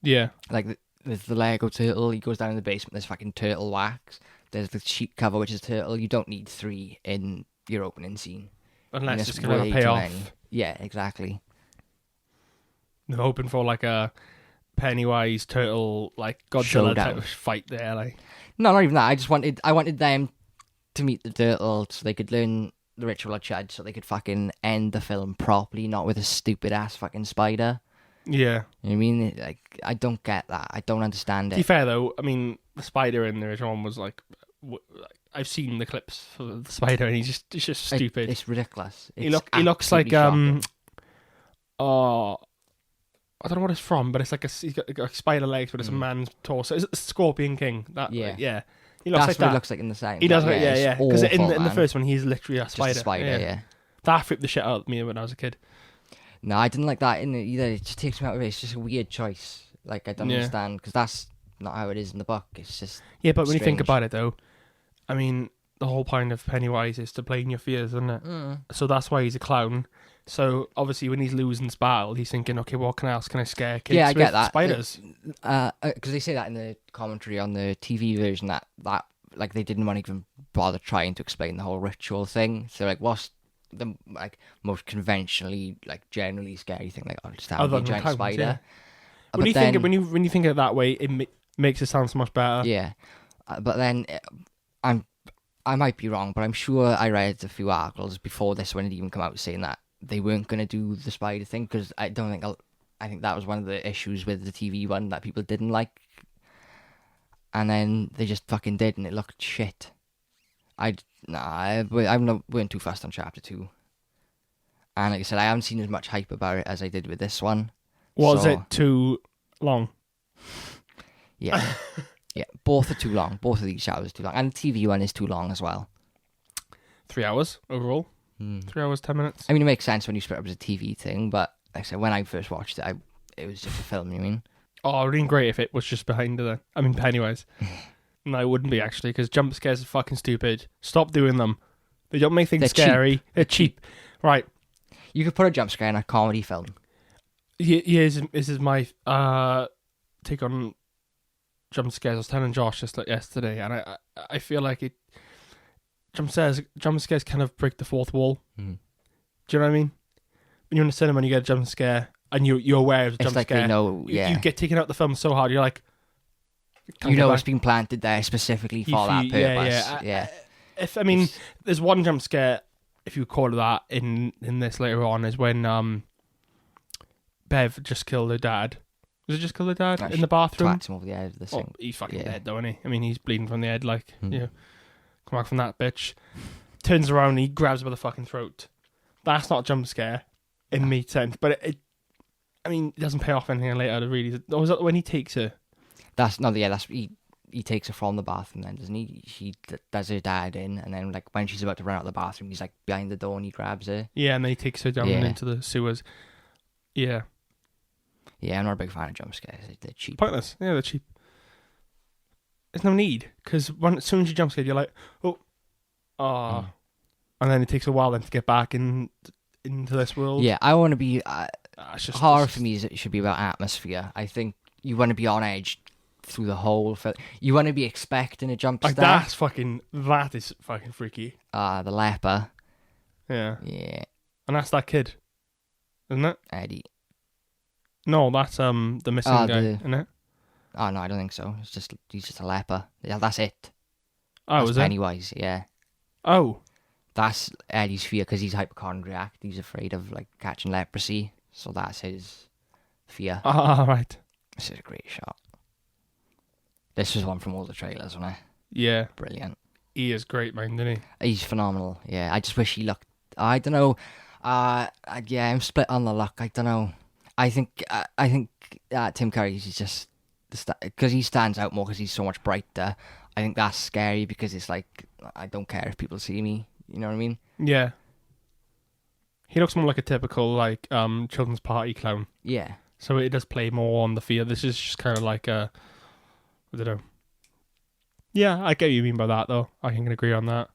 Yeah. Like, there's the Lego turtle, he goes down in the basement, there's fucking turtle wax. There's the sheet cover, which is turtle. You don't need 3 in your opening scene. Unless it's going to pay off. Many. Yeah, exactly. They're hoping for like a Pennywise turtle, like Godzilla type of fight there. Like, no, not even that. I wanted them to meet the turtle so they could learn the ritual of Chud, so they could fucking end the film properly, not with a stupid ass fucking spider. yeah. You know what I mean? Like, I don't get that. I don't understand it. To be fair though, I mean, the spider in the original one was like, I've seen the clips for the spider, and it's just stupid. It's ridiculous. He looks like shocking. I don't know what it's from, but it's like he's got spider legs, but it's a man's torso. Is it the Scorpion King? Yeah. He looks That's like what that. he looks like in the second. He does, yeah. yeah. Because in the man. first one, he's literally a spider. Just a spider, yeah. That freaked the shit out of me when I was a kid. No, I didn't like that in it either. It just takes me out of it. It's just a weird choice. Like, I don't understand, because that's not how it is in the book. It's just but when you think strange. about it, though, I mean, the whole point of Pennywise is to play in your fears, isn't it? So that's why he's a clown. So obviously, when he's losing his battle, he's thinking, okay, what else can I scare kids Yeah, I with? get that. Spiders. Because they say that in the commentary on the TV version that like they didn't want to even bother trying to explain the whole ritual thing. So like, what's the like most conventionally like generally scary thing? Like, oh, just have a giant spider. Yeah. When you think of it that way, it makes it sound so much better. Yeah, but then I might be wrong, but I'm sure I read a few articles before this when it even came out saying that they weren't going to do the spider thing, because I think that was one of the issues with the TV one that people didn't like, and then they just fucking did, and it looked shit. I'm not weren't too fast on chapter 2, and like I said, I haven't seen as much hype about it as I did with this one. Was it too long? Yeah. Yeah, both are too long. Both of these chapters are too long. And the TV one is too long as well. 3 hours overall. 3 hours, 10 minutes. I mean, it makes sense when you split up as a TV thing, but like I said, when I first watched it, it was just a film, you mean? Oh, it would have been great if it was just behind it then. I mean, Pennywise. No, it wouldn't be, actually, because jump scares are fucking stupid. Stop doing them. They don't make things scary. Cheap. They're cheap. Right. You could put a jump scare in a comedy film. This is my take on jump scares. I was telling Josh just like yesterday, and I feel like jump scares kind of break the fourth wall. Do you know what I mean? When you're in the cinema and you get a jump scare and you're aware of the jump scare, you get taken out the film so hard. You're like, it's been planted there specifically for that purpose. Yeah. There's one jump scare, if you call it that, in this later on, is when Bev just killed her dad. Was it just killed her dad in the bathroom? Twats him over the head of the sink. He's fucking dead, though, isn't he? I mean, he's bleeding from the head, like, come back from that bitch. Turns around and he grabs her by the fucking throat. That's not a jump scare in me sense, but I mean, it doesn't pay off anything later, really. Or was that when he takes her? That's he takes her from the bathroom then, doesn't he? She does her dad in, and then like when she's about to run out of the bathroom, he's like behind the door and he grabs her. Yeah, and then he takes her down into the sewers. Yeah. Yeah, I'm not a big fan of jump scares. They're cheap. Pointless. Yeah, they're cheap. There's no need, because as soon as you jump scare, you're like, and then it takes a while then to get back into this world. Yeah, I want to be... horror for me it should be about atmosphere. I think you want to be on edge through the whole film. You want to be expecting a jump scare. That is fucking freaky. The leper. Yeah. Yeah. And that's that kid, isn't it? Eddie. No, that's the missing guy, isn't it? Oh no, I don't think so. He's just a leper. Yeah, that's it. Oh, is it? Pennywise, yeah. Oh. That's Eddie's fear because he's hypochondriac. He's afraid of like catching leprosy, so that's his fear. Ah, right. This is a great shot. This was one from all the trailers, wasn't it? Yeah. Brilliant. He is great, man, isn't he? He's phenomenal. Yeah, I just wish he looked. I don't know. Yeah, I'm split on the look. I don't know. I think Tim Curry is just because he stands out more because he's so much brighter. I think that's scary because it's like I don't care if people see me. You know what I mean? Yeah. He looks more like a typical like children's party clown. Yeah. So it does play more on the fear. This is just kind of like I don't know. Yeah, I get what you mean by that though. I can agree on that.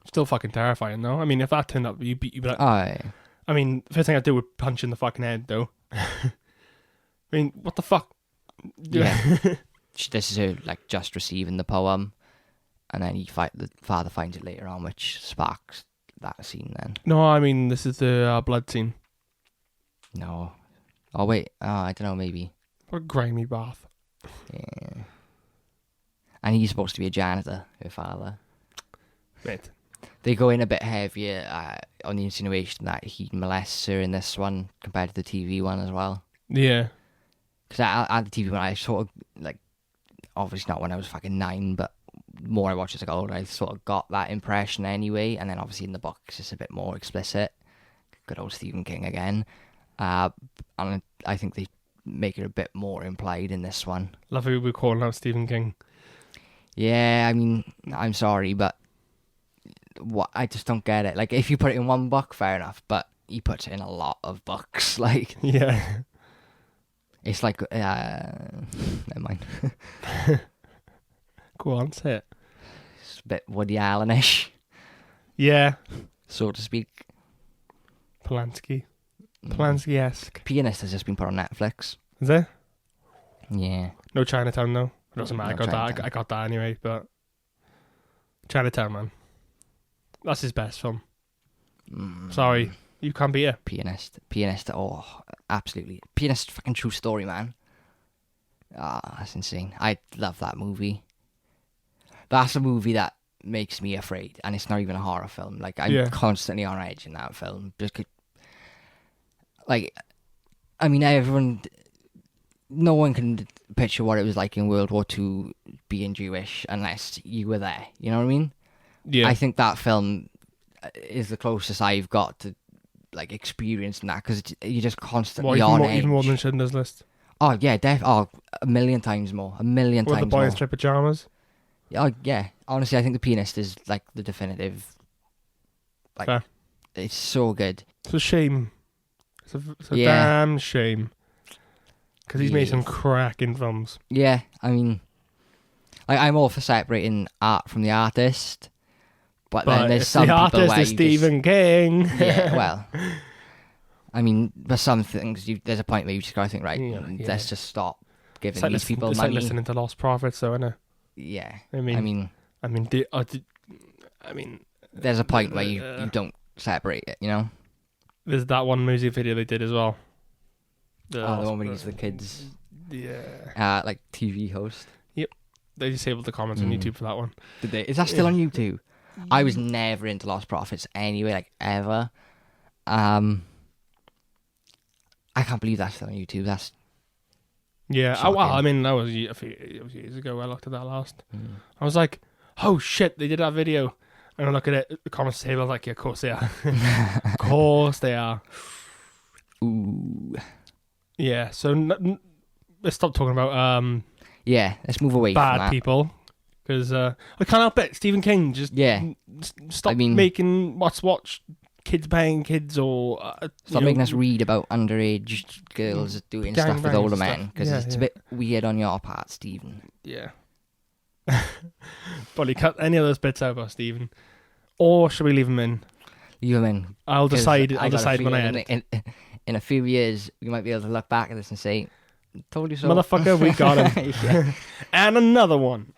Still fucking terrifying though. I mean, if that turned up, you'd be like, I mean, first thing I'd do would punch in the fucking head though. I mean, what the fuck? Yeah. This is her like just receiving the poem, and then the father finds it later on, which sparks that scene. Then no, I mean this is the blood scene. No, oh wait, I don't know, maybe. What a grimy bath. Yeah, and he's supposed to be a janitor, her father. Right. They go in a bit heavier on the insinuation that he molests her in this one compared to the TV one as well. Yeah. Because at the TV one, I sort of like. Obviously not when I was fucking 9, but the more I watch as I got older, I sort of got that impression anyway. And then obviously in the book, it's just a bit more explicit. Good old Stephen King again. And I think they make it a bit more implied in this one. Love who we're calling out Stephen King. Yeah, I mean, I'm sorry, but I just don't get it. Like, if you put it in one book, fair enough, but he puts it in a lot of books. Like, yeah. It's like, never mind. Go on, say it. It's a bit Woody Allen-ish. Yeah. So to speak. Polanski-esque. Pianist has just been put on Netflix. Is it? Yeah. No Chinatown, though. It doesn't matter. No I got that anyway, but... Chinatown, man. That's his best film. Sorry. You can't beat it. Pianist, oh, absolutely. Pianist, fucking true story, man. That's insane. I love that movie. That's a movie that makes me afraid, and it's not even a horror film. Like, I'm constantly on edge in that film. Like, I mean, no one can picture what it was like in World War II being Jewish unless you were there. You know what I mean? Yeah. I think that film is the closest I've got to like experiencing that because you're just constantly on edge. Even more than Schindler's List. Oh yeah, a million times more. A million times more. Or the boy in striped pajamas. Oh yeah, honestly, I think The Pianist is like the definitive. Like, fair. It's so good. It's a shame. It's a damn shame. Because he's made some cracking films. Yeah, I mean, like, I'm all for separating art from the artist. But then there's some the people artist where is Stephen King. Yeah, well, I mean, there's some things. There's a point where you just gotta think, right? Let's just stop giving these people money. It's like listening to Lost Prophets, though, isn't it? Yeah. I mean, there's a point where you don't separate it. You know. There's that one music video they did as well. The one where he's the kids. Yeah. Like TV host. Yep. They disabled the comments on YouTube for that one. Did they? Is that still on YouTube? I was never into Lost Prophets anyway, like ever. I can't believe that's still on YouTube. That's well, I mean, that was a few years ago. I looked at that last. I was like, oh shit, they did that video. And I look at it, the comments table, I was like, yeah, of course they are. Of course they are. Ooh. Yeah, so let's stop talking about Yeah, let's move away from bad that. people. Because I can't help it. Stephen King just stop making watch kids banging kids or stop making us read about underage girls doing stuff with older men, because it's a bit weird on your part, Stephen. Yeah. Probably cut any of those bits out, Stephen. Or should we leave them in? Leave them in. I'll decide when I edit. In a few years, we might be able to look back at this and say, "Told you so, motherfucker." We got him. Yeah. And another one.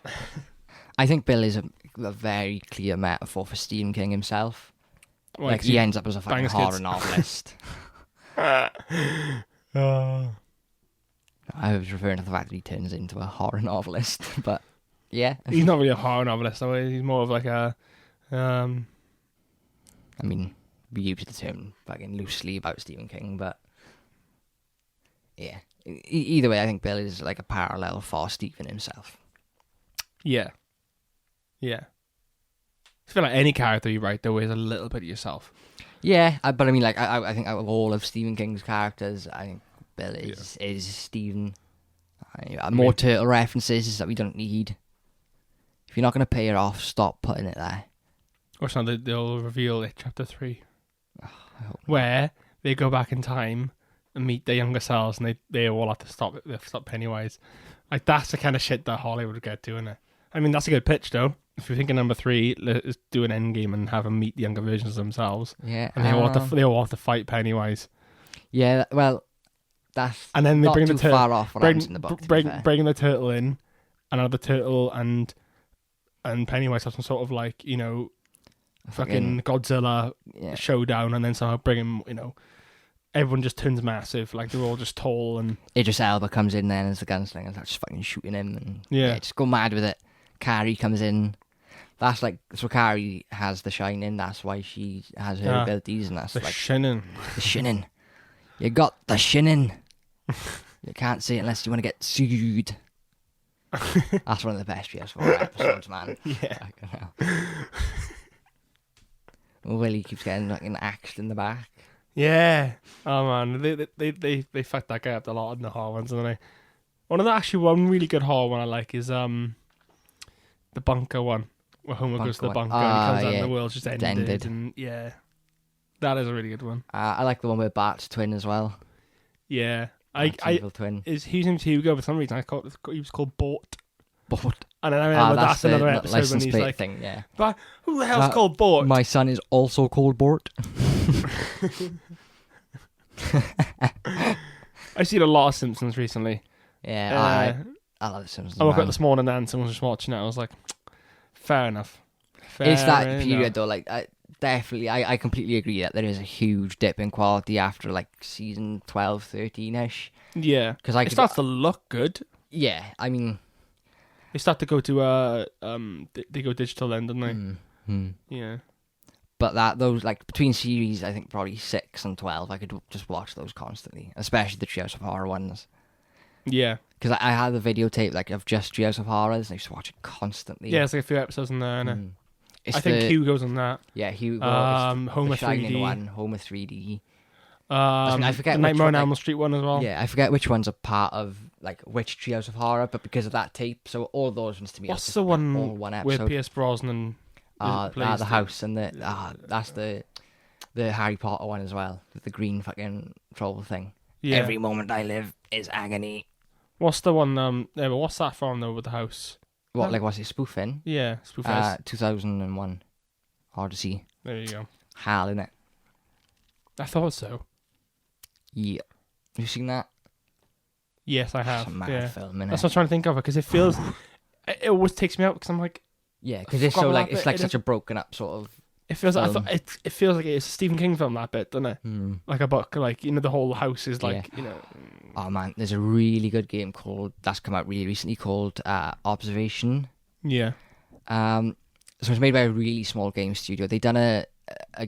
I think Bill is a very clear metaphor for Stephen King himself. Well, like he ends up as a fucking horror novelist. Oh. I was referring to the fact that he turns into a horror novelist, but yeah, he's not really a horror novelist. Though. He's more of like a. I mean, we use the term fucking loosely about Stephen King, but yeah. Either way, I think Bill is like a parallel for Stephen himself. Yeah. Yeah. I feel like any character you write, though, is a little bit of yourself. Yeah, but I mean, like, I think out of all of Stephen King's characters, I think Bill is Stephen. More turtle references that we don't need. If you're not going to pay it off, stop putting it there. Or something they'll reveal in chapter 3. Where they go back in time and meet their younger selves, and they all have to stop Pennywise. Like, that's the kind of shit that Hollywood would get to, isn't it? I mean, that's a good pitch, though. If you're thinking number 3, let's do an endgame and have them meet the younger versions of themselves. Yeah. And they all have to fight Pennywise. Yeah, well, that's and then they not bring too the far off what happens in the book. Bring the turtle in, and have the turtle and Pennywise have some sort of, like, you know, fucking Godzilla showdown, and then somehow bring him, you know, everyone just turns massive, like they're all just tall, and Idris Elba comes in then as the gunslinger and starts just fucking shooting him, and just go mad with it. Cary comes in. That's like, so Cary has the shining, that's why she has her abilities, and that's the like shinin. The shinin. You got the shinin. You can't say it unless you want to get sued. That's one of the best PS4 episodes, man. Yeah. Willie keeps getting fucking axed in the back. Yeah. Oh man, they fucked that guy up a lot in the horror ones, don't they? One really good horror one I like is the bunker one, where Homer goes to the bunker and he comes out and the world's just ended. And yeah, that is a really good one. I like the one with Bart's twin as well. Yeah, evil twin. His name's Hugo, for some reason he was called Bort. Bort. And then I remember that's another episode when he's like, thing, yeah. But who the hell's called Bort? My son is also called Bort. I've seen a lot of Simpsons recently. Yeah, I love the Simpsons. I woke up this morning and someone was just watching it. I was like, fair enough. It's that period though. Like, I completely agree that there is a huge dip in quality after like season 12, 13-ish. Yeah, because it starts to look good. Yeah, I mean, they start to go to they go digital then, don't they? Yeah. But those, like, between series, I think probably 6 and 12, I could just watch those constantly, especially the Treehouse of Horror ones. Yeah. Because I had the videotape, like, of just Treehouse of Horrors, and I used to watch it constantly. Yeah, it's like a few episodes in there, innit? I think Hugo's on that. Yeah, Hugo. Homer 3D. One, Homer 3D. I forget the Nightmare on Elm Street one as well. Yeah, I forget which one's a part of, like, which Treehouse of Horror, but because of that tape, so all those ones to me. What's the one all one episode with Pierce Brosnan? The house and that's the Harry Potter one as well, with the green fucking troll thing. Yeah. Every moment I live is agony. What's the one? But what's that from though with the house? What, like, what's it spoofing? Yeah, spoofing. 2001 Odyssey. There you go. Hal, innit? I thought so. Yeah. Have you seen that? Yes, I have. It's a mad film, innit? That's what I'm trying to think of, because it feels. It always takes me out because I'm like. Yeah, because it's so like it's like such a broken up sort of. It feels. It feels like it's a Stephen King film, that bit, doesn't it? Like a book, like, you know, the whole house is like, you know. Oh man, there's a really good game that's come out really recently called Observation. Yeah. So it's made by a really small game studio. They done a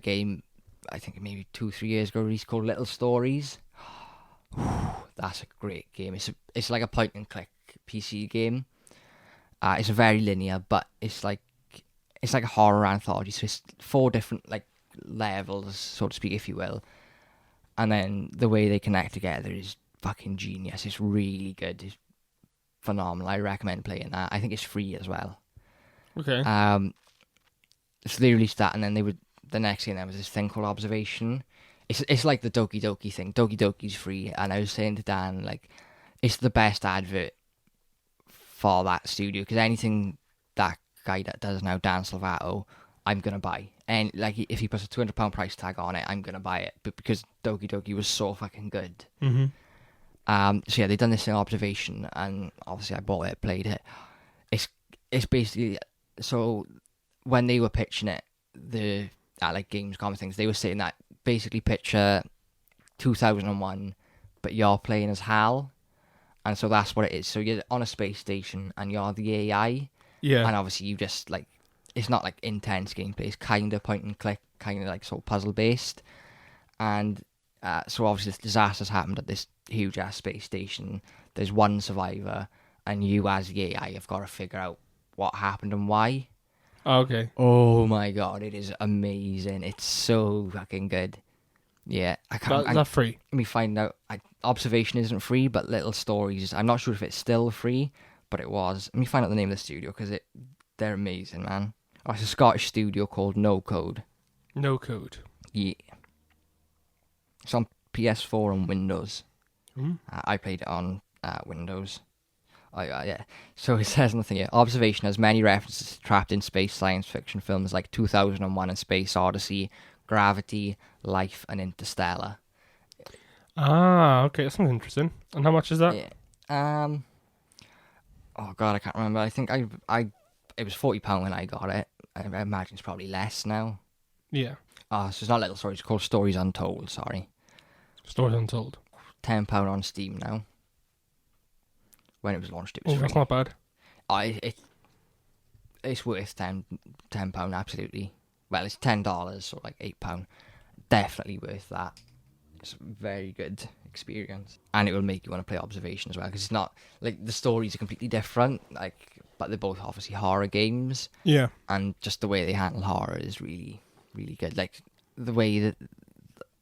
game, I think maybe 2-3 years ago, released called Little Stories. That's a great game. It's like a point and click PC game. It's very linear, but it's like a horror anthology. So it's 4 different, like, levels, so to speak, if you will. And then the way they connect together is fucking genius. It's really good. It's phenomenal. I recommend playing that. I think it's free as well. Okay. So they released that, and then the next thing there was this thing called Observation. It's like the Doki Doki thing. Doki Doki's free, and I was saying to Dan, like, it's the best advert for that studio, because anything that guy that does now, Dan Salvato, I'm gonna buy. And like, if he puts a £200 price tag on it, I'm gonna buy it. But because Doki Doki was so fucking good. Mm-hmm. So yeah, they done this thing Observation, and obviously I bought it, played it. It's basically, so when they were pitching it, at like Gamescom and things, they were saying that basically picture 2001, but you're playing as HAL, and so that's what it is. So you're on a space station, and you're the AI. Yeah. And obviously you just, like, it's not like intense gameplay, it's kind of point and click, kind of like sort of puzzle based. And so obviously this disaster's happened at this huge ass space station. There's one survivor, and you as the AI have got to figure out what happened and why. Okay. Oh my god, it is amazing. It's so fucking good. Yeah, I can't. Is that free? Let me find out. Observation isn't free, but Little Stories, I'm not sure if it's still free, but it was. Let me find out the name of the studio, because they're amazing, man. Oh, it's a Scottish studio called No Code. No Code. Yeah. It's on PS4 and Windows. Mm. I played it on Windows. Oh, yeah. So it says nothing here. Observation has many references to trapped in space science fiction films like 2001 and Space Odyssey, Gravity, Life, and Interstellar. Ah, okay. That sounds interesting. And how much is that? Yeah. Oh god, I can't remember. I think it was £40 when I got it. I imagine it's probably less now. Yeah. So it's not Little Stories, it's called Stories Untold, sorry. Stories Untold. £10 on Steam now. When it was launched, it was free. That's not bad. It's worth £10, absolutely. Well, it's $10, so like £8. Definitely worth that. It's a very good experience, and it will make you want to play Observation as well, because it's not like the stories are completely different, like, but they're both obviously horror games. Yeah. And just the way they handle horror is really, really good. Like the way that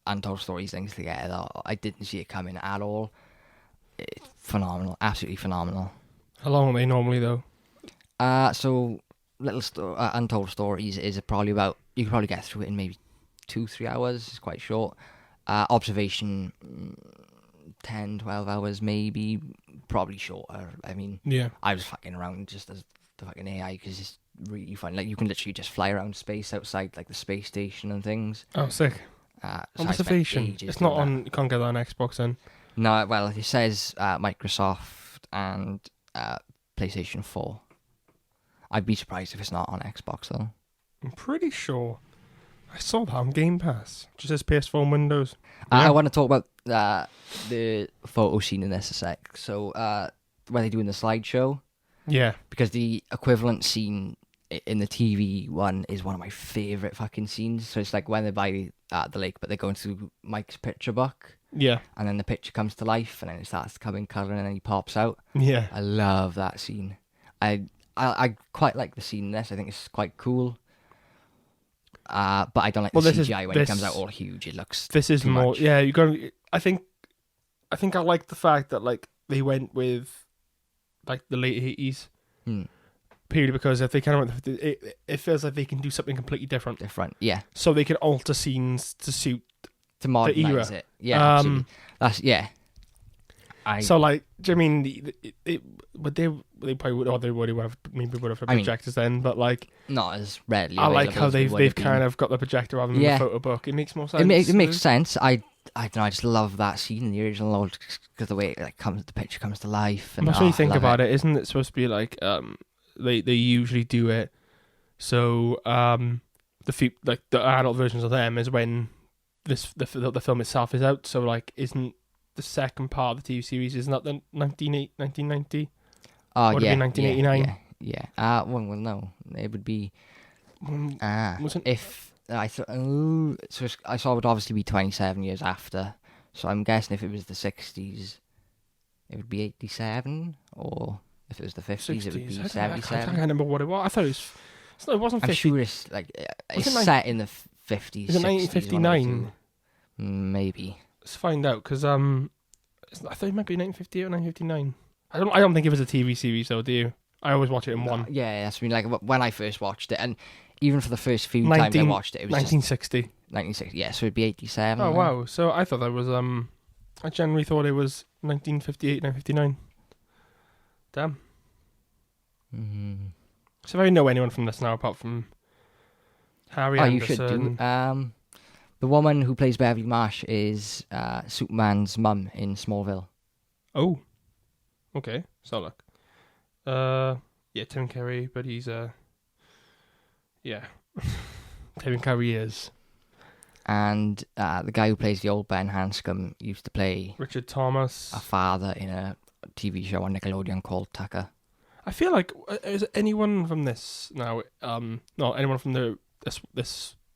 Untold Stories links together, I didn't see it coming at all. It's phenomenal, absolutely phenomenal. How long are they normally though? So Untold Stories is probably about, you can probably get through it in maybe 2-3 hours. It's quite short. Observation, 10-12 hours maybe, probably shorter. I mean, yeah, I was fucking around just as the fucking AI, because it's really fun. Like, you can literally just fly around space outside like the space station and things. Oh, sick. So Observation. It's not on. You can't get that on Xbox then. No, well, it says Microsoft and PlayStation 4. I'd be surprised if it's not on Xbox though. I'm pretty sure I saw that on Game Pass. Just says PS4 and Windows. I want to talk about the photo scene in this a sec. So where they do in the slideshow. Yeah. Because the equivalent scene in the TV one is one of my favourite fucking scenes. So it's like when they're by the lake, but they're going through Mike's picture book. Yeah. And then the picture comes to life, and then it starts to come in colour, and then he pops out. Yeah. I love that scene. I quite like the scene in this. I think it's quite cool. But I don't like the CGI when it comes out all huge. It looks This is too more. much. Yeah, you got. I think I like the fact that like they went with like the late 80s. Purely because if they kind of went, it feels like they can do something completely different. Yeah. So they can alter scenes to suit to modernise it. Yeah, absolutely. That's So like, do you mean they probably would, or they would have maybe would have projectors then, but like not as readily. I like how they've kind of got the projector rather than the photo book. It makes more sense. It makes sense. I don't know. I just love that scene in the original, because the way it like the picture comes to life. And that's what you think about it, isn't it? Supposed to be like they usually do it. So the adult versions of them is when the film itself is out. So like, isn't the second part of the TV series, isn't that the 1990? Oh, would it be 1989? Yeah. Well, no, it would be. If I thought, so I saw it would obviously be 27 years after. So I'm guessing if it was the 60s, it would be 87, or if it was the 50s, it would be 77. I can't remember what it was. I thought it wasn't 50. I'm sure it's set in the 50s. Is it 1959? Maybe. Let's find out, because I thought it might be 1958 or 1959. I don't think it was a TV series though, do you? I always watch it in one. Yeah, that's like when I first watched it, and even for the first few times I watched it, it was 1960. 1960. Yeah, so it'd be 87. Oh wow! So I thought that was I generally thought it was 1958, 1959. Damn. Mm-hmm. So if I know anyone from this now, apart from Harry Anderson. You should do. The woman who plays Beverly Marsh is Superman's mum in Smallville. Oh. Okay. So look. Yeah, Tim Cary, but he's yeah. Tim Cary is. And the guy who plays the old Ben Hanscom used to play Richard Thomas, a father in a TV show on Nickelodeon called Tucker. I feel like is anyone from this now? No, anyone from the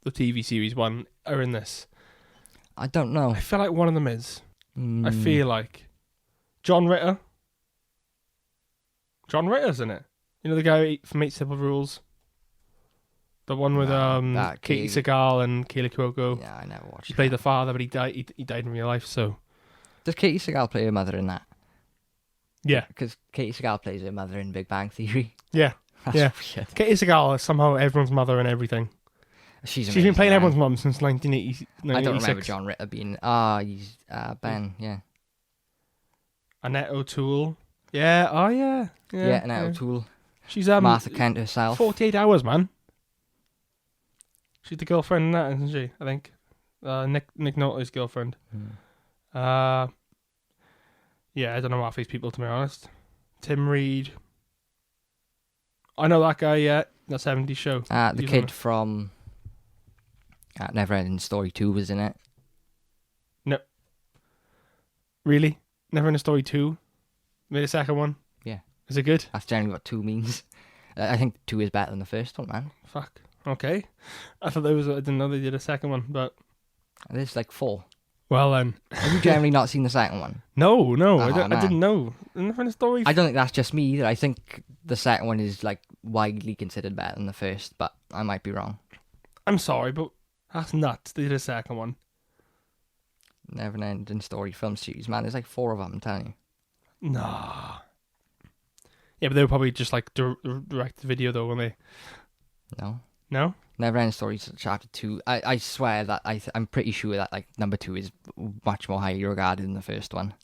TV series one are in this. I don't know. I feel like one of them is. I feel like John Ritter. John Ritter's in it. You know the guy from 8 Simple Rules. The one with Katie Seagal and Kayla Cuoco. Yeah, I never watched. He played the father, but he died. He died in real life. So does Katie Seagal play her mother in that? Yeah, because Katie Seagal plays her mother in Big Bang Theory. Yeah, That's yeah. Weird. Katie Seagal is somehow everyone's mother and everything. She's been playing man. everyone's mum since 1980. I don't remember John Ritter being. He's Ben. Yeah. Annette O'Toole. Yeah. Oh yeah. Yeah, Annette O'Toole. She's Martha Kent herself. 48 Hours, man. She's the girlfriend in that, isn't she? I think. Nick Nolte's girlfriend. Yeah, I don't know half these people, to be honest. Tim Reed. I know that guy, yeah. That 70s show. The kid from Neverending Story 2 was in it. No. Really? Neverending Story 2? Made a second one? Yeah. Is it good? That's generally what 2 means. I think 2 is better than the first one, man. Fuck. Okay. I thought I didn't know they did a second one, but... There's like 4. Well then. Have you generally not seen the second one? No, I didn't know. Neverending Story... I don't think that's just me either. I think the second one is like widely considered better than the first, but I might be wrong. I'm sorry, but that's nuts. They did a second one. Neverending Story film series, man. There's like 4 of them, I'm telling you. Nah. Yeah, but they were probably just like direct video though, weren't they? No. No? Neverending Story chapter 2. I swear that I'm pretty sure that like number 2 is much more highly regarded than the first one.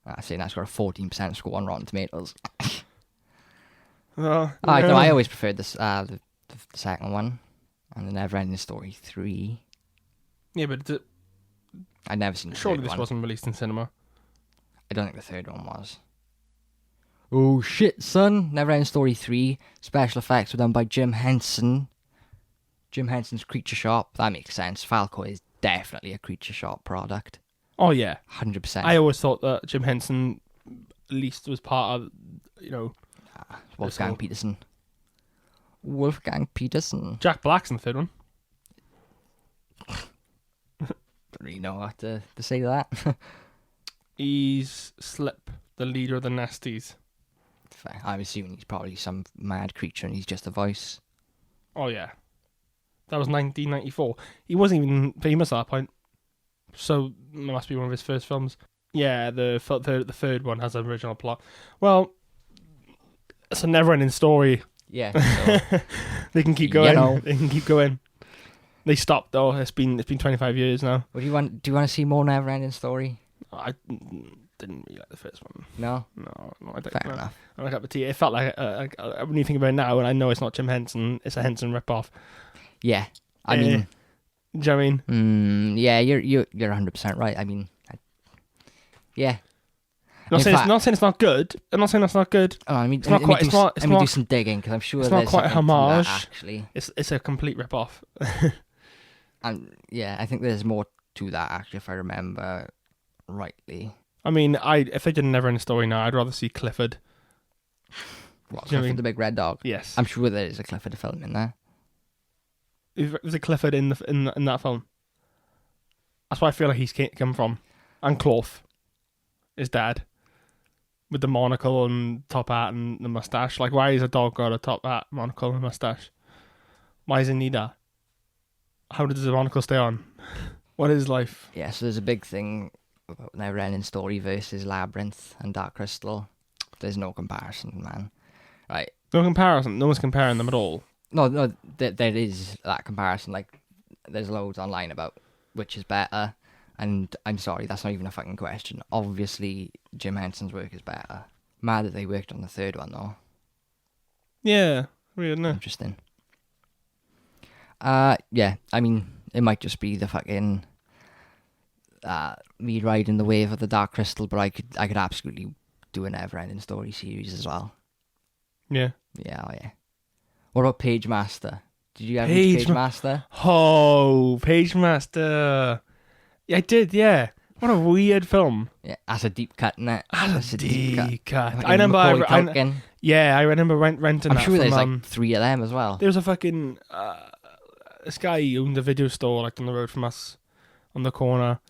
I say that's got a 14% score on Rotten Tomatoes. I always preferred this the second one, and the Neverending Story 3. Yeah, but I'd never seen the surely third this one. wasn't released in cinema. I don't think the third one was. Oh shit, son! Neverending Story 3 special effects were done by Jim Henson. Jim Henson's Creature Shop. That makes sense. Falco is definitely a Creature Shop product. Oh yeah, 100%. I always thought that Jim Henson at least was part of, Wolfgang Peterson. Wolfgang Peterson. Jack Black's in the third one. Don't really know what to say to that. He's Slip, the leader of the Nasties. Fair. I'm assuming he's probably some mad creature and he's just a voice. Oh yeah, that was 1994. He wasn't even famous at that point, so it must be one of his first films. Yeah, the third one has an original plot. Well, it's a never-ending story. Yeah, so, they can keep going. They can keep going. They stopped though. It's been 25 years now. What do you want? Do you want to see more Neverending Story? I didn't really like the first one. No, I don't. Fair enough. I'm like a cup of tea. It felt like when you think about it now, and I know it's not Jim Henson. It's a Henson ripoff. Yeah, I mean, do you know what I mean? Yeah, you're 100% right. I mean, yeah. I'm not saying it's not good. I'm not saying that's not good. Oh, I mean, it's not quite. Let me do some digging because I'm sure it's there's not quite a homage. Actually, it's a complete ripoff. And yeah, I think there's more to that actually, if I remember rightly. I mean, if they did a Neverending Story now, I'd rather see Clifford. What, Clifford the Big Red Dog? Yes, I'm sure there is a Clifford film in there. There's a Clifford in that film. That's where I feel like he's come from. And Cloth, his dad, with the monocle and top hat and the mustache. Like, why is a dog got a top hat, monocle, and mustache? Why does it need that? How does the monocle stay on? What is life? Yeah, so there's a big thing about Neverending Story versus Labyrinth and Dark Crystal. There's no comparison, man. Right. No comparison. No one's comparing them at all. No, there is that comparison. Like, there's loads online about which is better. And I'm sorry, that's not even a fucking question. Obviously, Jim Henson's work is better. Mad that they worked on the third one, though. Yeah. Weird, no? Interesting. Yeah, I mean, it might just be the fucking me riding the wave of the Dark Crystal, but I could absolutely do a Neverending Story series as well. Yeah. Yeah, oh yeah. What about Page Master? Did you ever read Page Master? Oh, Page Master. Yeah, I did, yeah. What a weird film. Yeah, that's a deep cut, isn't it? That's a deep cut. Fucking I remember Macaulay I remember renting I'm that sure from, there's like 3 of them as well. there was a fucking this guy who owned a video store like down the road from us on the corner,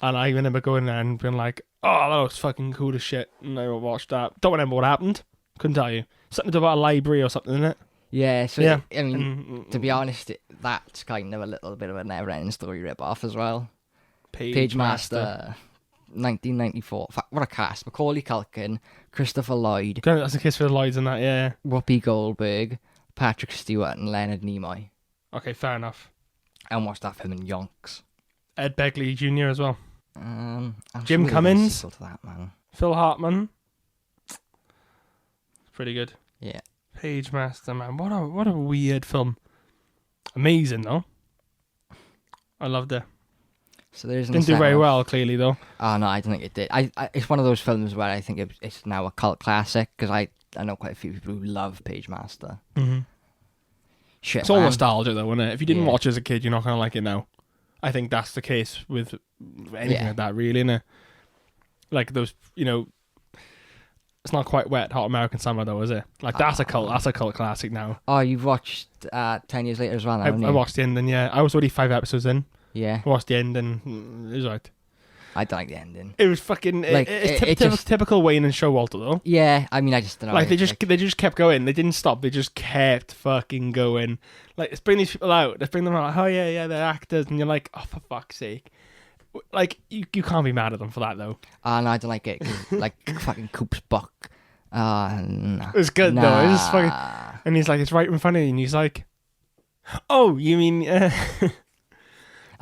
and I remember going there and being like, oh, that was fucking cool as shit, and I watched that. Don't remember what happened. Couldn't tell you. Something about a library or something, isn't it? Yeah, so Yeah. I mean, to be honest, that's kind of a little bit of a Neverending Story rip-off as well. Page Master, 1994. What a cast. Macaulay Culkin, Christopher Lloyd, That's a kiss for the Lloyds and that, yeah. Whoopi Goldberg, Patrick Stewart, and Leonard Nimoy. Okay, fair enough. And watched that film in Yonks. Ed Begley Jr. as well. I'm Jim sure there's a Cummins. sequel to that, man. Phil Hartman. Pretty good. Yeah. Page Master, man. What a weird film. Amazing, though. I loved it. So there isn't. Didn't do very well, clearly, though. Oh no, I don't think it did. It's one of those films where I think it's now a cult classic because I know quite a few people who love Page Master. Mm-hmm. Shit, It's all man. nostalgia, though, isn't it? If you didn't Yeah. watch as a kid, you're not going to like it now. I think that's the case with anything like that, really, innit? Like those, it's not quite Wet Hot American Summer, though, is it? Like that's a cult classic now. Oh, you've watched 10 years later as well, I haven't you? watched the ending, yeah. I was already 5 episodes in. Yeah. I watched the ending. It was right. I don't like the ending. It was fucking. Like, It's typical Wayne and Showalter, though. Yeah, I mean, I just don't know. Like they just kept going. They didn't stop. They just kept fucking going. Like let's bring these people out. Let's bring them out. Oh yeah, they're actors, and you're like, oh for fuck's sake. Like you can't be mad at them for that though. No, I don't like it. 'Cause, like fucking Coop's Buck. No. It was good nah. though. It was fucking. And he's like, it's right in front of you, and he's like, oh, you mean?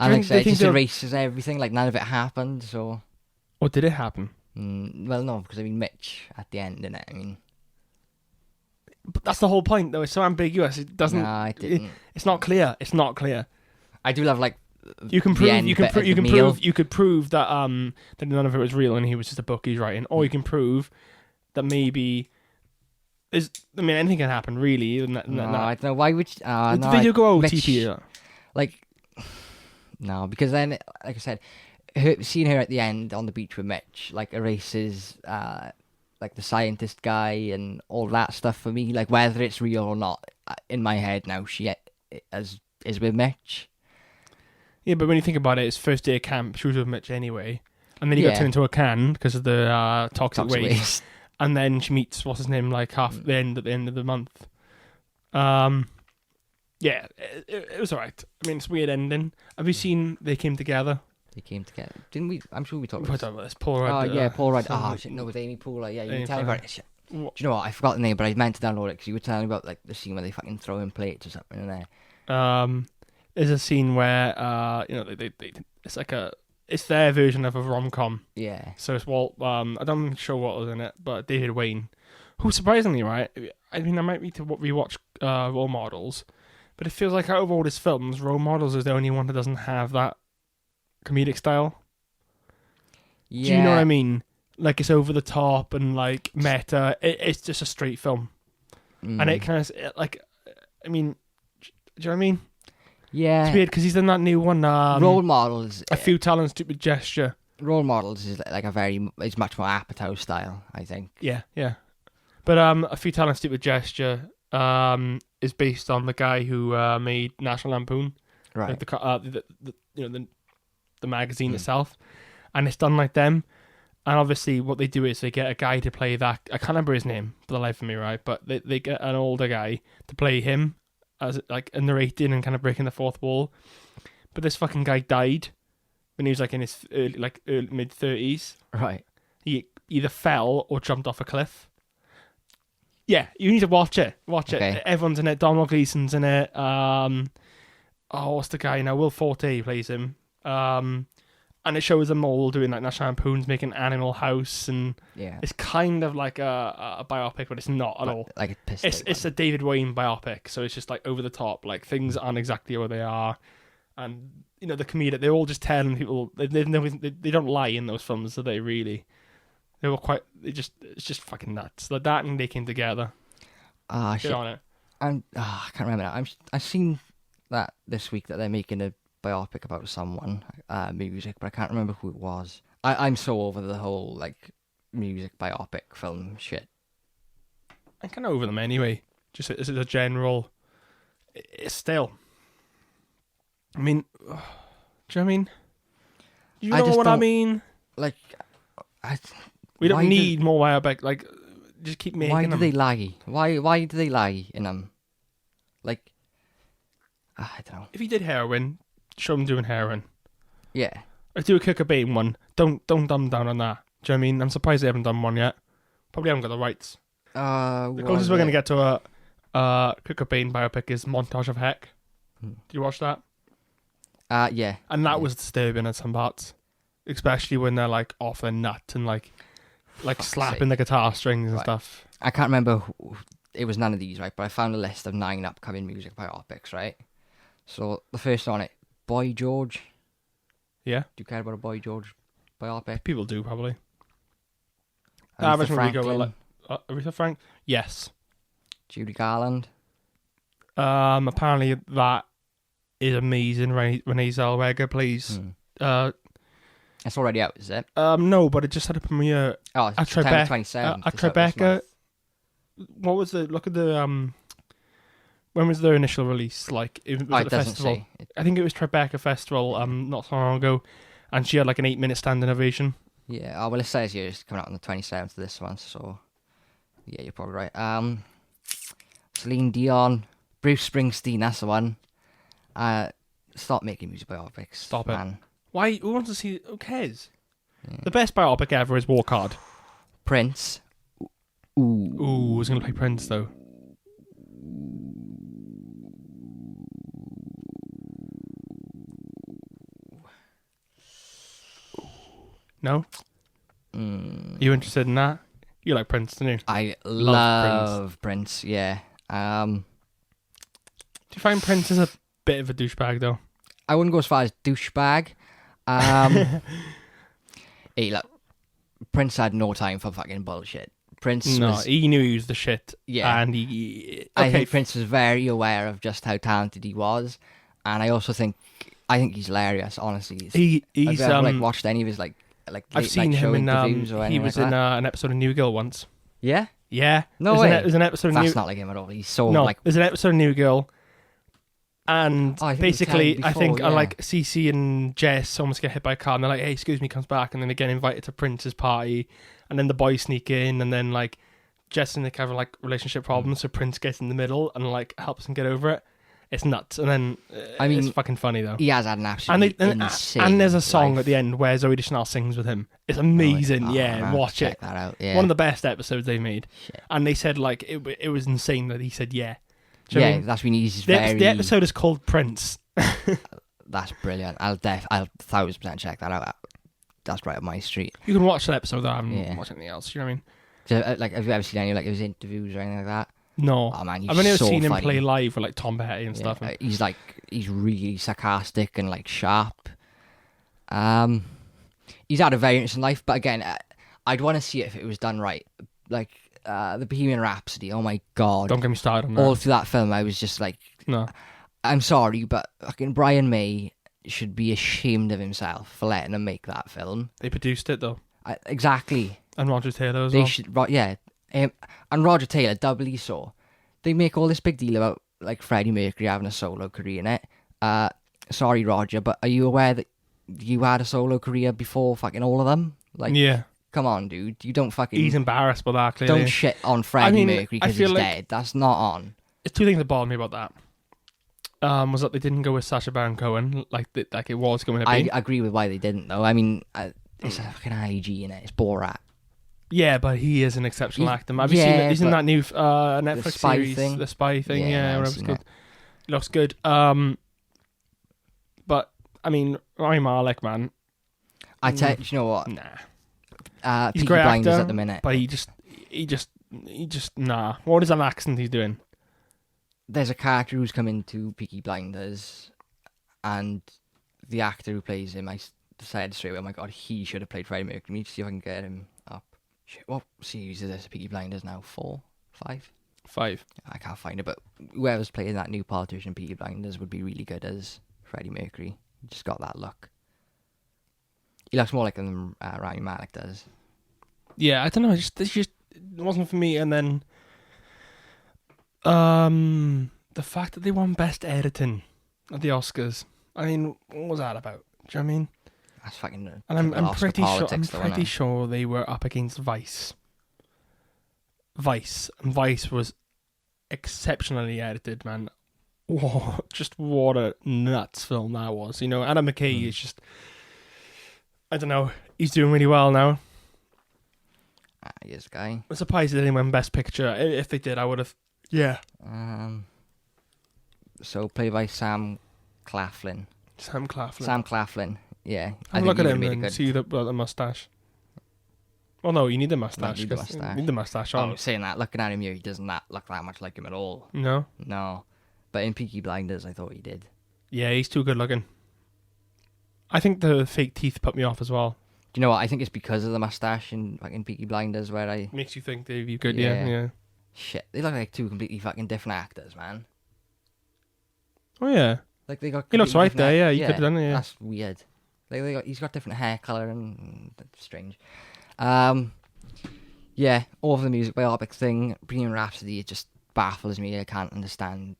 And like I said, they it think just they'll- erases everything. Like none of it happened. So. What did it happen? Well, no, because I mean Mitch at the end, innit? I mean. But that's the whole point, though. It's so ambiguous. It doesn't. Nah, it didn't. It's not clear. It's not clear. I do love like. You can the prove. end You can bit prove. of You the can meal. prove. You could prove that that none of it was real and he was just a book he's writing, or you can prove that maybe. Anything can happen, really. No, I don't know. Why would you, Did no, the video go Mitch- OTT? Like, no, because then, like I said, seeing her at the end on the beach with Mitch, like, erases, like, the scientist guy and all that stuff for me. Like, whether it's real or not, in my head now, she is with Mitch. Yeah, but when you think about it, it's first day of camp. She was with Mitch anyway, and then he got Yeah. turned into a can because of the toxic waste. waste. And then she meets what's his name, like at the end of the month. Yeah, it was alright. I mean, it's a weird ending. Have you seen They Came Together? They came together, didn't we? I'm sure we talked We about talked this. about this. Paul Rudd. Oh yeah, Paul Rudd. so- Shit, no, with Amy Poehler. Yeah, you Amy were telling me Poehler. about it. Shit. What- Do you know what? I forgot the name, but I meant to download it because you were telling me about like the scene where they fucking throw in plates or something in there. There's a scene where they it's like it's their version of a rom-com. Yeah. So it's Walt. I'm not sure what was in it, but David Wayne, who surprisingly, right? I mean, I might need to rewatch Role Models, but it feels like out of all his films, Role Models is the only one that doesn't have that comedic style. Yeah. Do you know what I mean? Like it's over the top and like meta. It's just a straight film, and it kind of like, I mean, do you know what I mean? Yeah. It's weird because he's in that new one. Role Models. A Futile and Stupid Gesture. Role Models is like it's much more Apatow style, I think. Yeah. But A Futile and Stupid Gesture is based on the guy who made National Lampoon, Right. like the magazine itself, and it's done like them. And obviously, what they do is they get a guy to play that. I can't remember his name for the life of me, right? But they get an older guy to play him as like narrating and kind of breaking the fourth wall. But this fucking guy died, when he was like in his early mid-30s. Right. He either fell or jumped off a cliff. Yeah, you need to watch it. Watch Okay. it. Everyone's in it. Donald Gleason's in it. What's the guy now? Will Forte plays him. And it shows them all doing like National Lampoon's making Animal House, and Yeah. it's kind of like a biopic, but it's not at all. Like a piss It's a David Wayne biopic, so it's just like over the top. Like things aren't exactly what they are, and the comedic. They're all just telling people they don't lie in those films, so they really. They were quite. It's just fucking nuts. Like that, and they came together. Shit. Get on it. I can't remember now. I've seen that this week that they're making a biopic about someone, music, but I can't remember who it was. I'm so over the whole like music biopic film shit. I'm kind of over them anyway. Just as a general. It's still. I mean, do you know what I mean? You know what I mean? Like, we don't need more biopic. Like, just keep making them. Why do they lie? Why do they lie in them? Like, I don't know. If you did heroin, show them doing heroin. Yeah. If do a Kurt Cobain one, don't dumb down on that. Do you know what I mean? I'm surprised they haven't done one yet. Probably haven't got the rights. The closest we're going to get to a Kurt Cobain biopic is Montage of Heck. Did you watch that? Yeah. And that was disturbing at some parts. Especially when they're like off their nut and like slapping the guitar strings and stuff. I can't remember it was none of these, right? But I found a list of 9 upcoming music biopics, right? So the first on it, Boy George. Yeah. Do you care about a Boy George biopic? People do probably. Aretha Franklin. Aretha Frank. Yes. Judy Garland. Apparently that is amazing. Renee Zellweger plays. It's already out, is it? No, but it just had a premiere. Oh, it's September 27th. At Tribeca. What was the look at the when was their initial release? Like it was at the festival. Say. I think it was Tribeca Festival. Not so long ago, and she had like an 8-minute standing ovation. Yeah. Oh well, it says here it's coming out on the 27th of this one. So yeah, you're probably right. Celine Dion, Bruce Springsteen. That's the one. Stop making music biopics. Stop man. it. Why? Who wants to see? Who cares? Yeah. The best biopic ever is Walk Hard. Prince. Ooh, I was gonna play Prince though. No? You interested in that? You like Prince, don't you? I love Prince, yeah. Do you find Prince is a bit of a douchebag, though? I wouldn't go as far as douchebag. Hey, look, Prince had no time for fucking bullshit. He knew he was the shit. Yeah. And I think Prince was very aware of just how talented he was. And I also think he's hilarious, honestly. He's have you ever watched any of his like I've seen him in he was in an episode of New Girl once. Yeah? Yeah. No way. There's an episode of That's not like him at all. He's so there's an episode of New Girl. And basically, before, I think like Cece and Jess almost get hit by a car, and they're like, "Hey, excuse me," comes back, and then they get invited to Prince's party, and then the boys sneak in, and then like Jess and Nick have like relationship problems, so Prince gets in the middle and like helps them get over it. It's nuts, and then it's fucking funny though. He has had an absolutely insane. And there's a song at the end where Zoe Deschanel sings with him. It's amazing. Watch it. Check that out. Yeah. One of the best episodes they made. Shit. And they said like it was insane that he said yeah. That's when he's very. The episode is called Prince. That's brilliant. I'll 1000% check that out. That's right up my street. You can watch that episode. I haven't watched anything else. You know what I mean? So, like, have you ever seen any like his interviews or anything like that? No. Oh man, I've only ever seen him funny. play live with like Tom Petty and stuff. He's really sarcastic and like sharp. He's had a very interesting life, but again, I'd want to see it if it was done right. Like the Bohemian Rhapsody. Oh my god! Don't get me started on that. All through that film, I was just like, no. I'm sorry, but fucking Brian May should be ashamed of himself for letting him make that film. They produced it though. Exactly. And Roger Taylor as well. And Roger Taylor, doubly so. They make all this big deal about like Freddie Mercury having a solo career in it. Sorry, Roger, but are you aware that you had a solo career before fucking all of them? Like, yeah. Come on, dude. You don't fucking. He's embarrassed by that. Clearly. Don't shit on Freddie Mercury because he's dead. That's not on. There's two things that bother me about that. was that they didn't go with Sacha Baron Cohen like it was going to be. I agree with why they didn't, though. I mean, it's a fucking IG in it. It's Borat. Yeah, but he is an exceptional actor. Have you seen it? He's in that new Netflix Spy series, thing? The Spy Thing. Yeah, I've whatever's seen good. it. It looks good. But I mean, Rami Malek, man. I tell you know what? Nah. Peaky He's a great Blinders actor at the minute. but he just nah. What is that accent he's doing? There's a character who's come into Peaky Blinders, and the actor who plays him, I decided straight away, oh my god, he should have played Freddie Mercury. Let me see if I can get him up. Shit, what series is this? Peaky Blinders now? 4? 5? 5. I can't find it, but whoever's playing that new politician Peaky Blinders would be really good as Freddie Mercury. He just got that look. He looks more like him than Rami Malek does. Yeah, I don't know. It just wasn't for me. And then, the fact that they won Best Editing at the Oscars. I mean, what was that about? Do you know what I mean? That's fucking. And I'm pretty sure. I'm though, pretty sure they were up against Vice. And Vice was exceptionally edited, man. Whoa, just what a nuts film that was. You know, Adam McKay is just. I don't know. He's doing really well now. He is, guy. I'm surprised they didn't win Best Picture. If they did, I would have. Yeah. So played by Sam Claflin. Sam Claflin. Sam Claflin. Yeah. Have a look at him and see the mustache. Well, no, you need the mustache. You need the mustache on. Oh, saying that, looking at him here, he does not look that much like him at all. No? No. But in Peaky Blinders, I thought he did. Yeah, he's too good looking. I think the fake teeth put me off as well. Do you know what? I think it's because of the mustache in fucking Peaky Blinders where I... Makes you think they've you good, yeah. Shit, they look like two completely fucking different actors, man. Oh, yeah. Like they got. He looks right there, yeah. You could have done it, yeah. That's weird. He's got different hair colour and that's strange. Yeah, all of the music biopic thing, Bohemian Rhapsody, it just baffles me. I can't understand,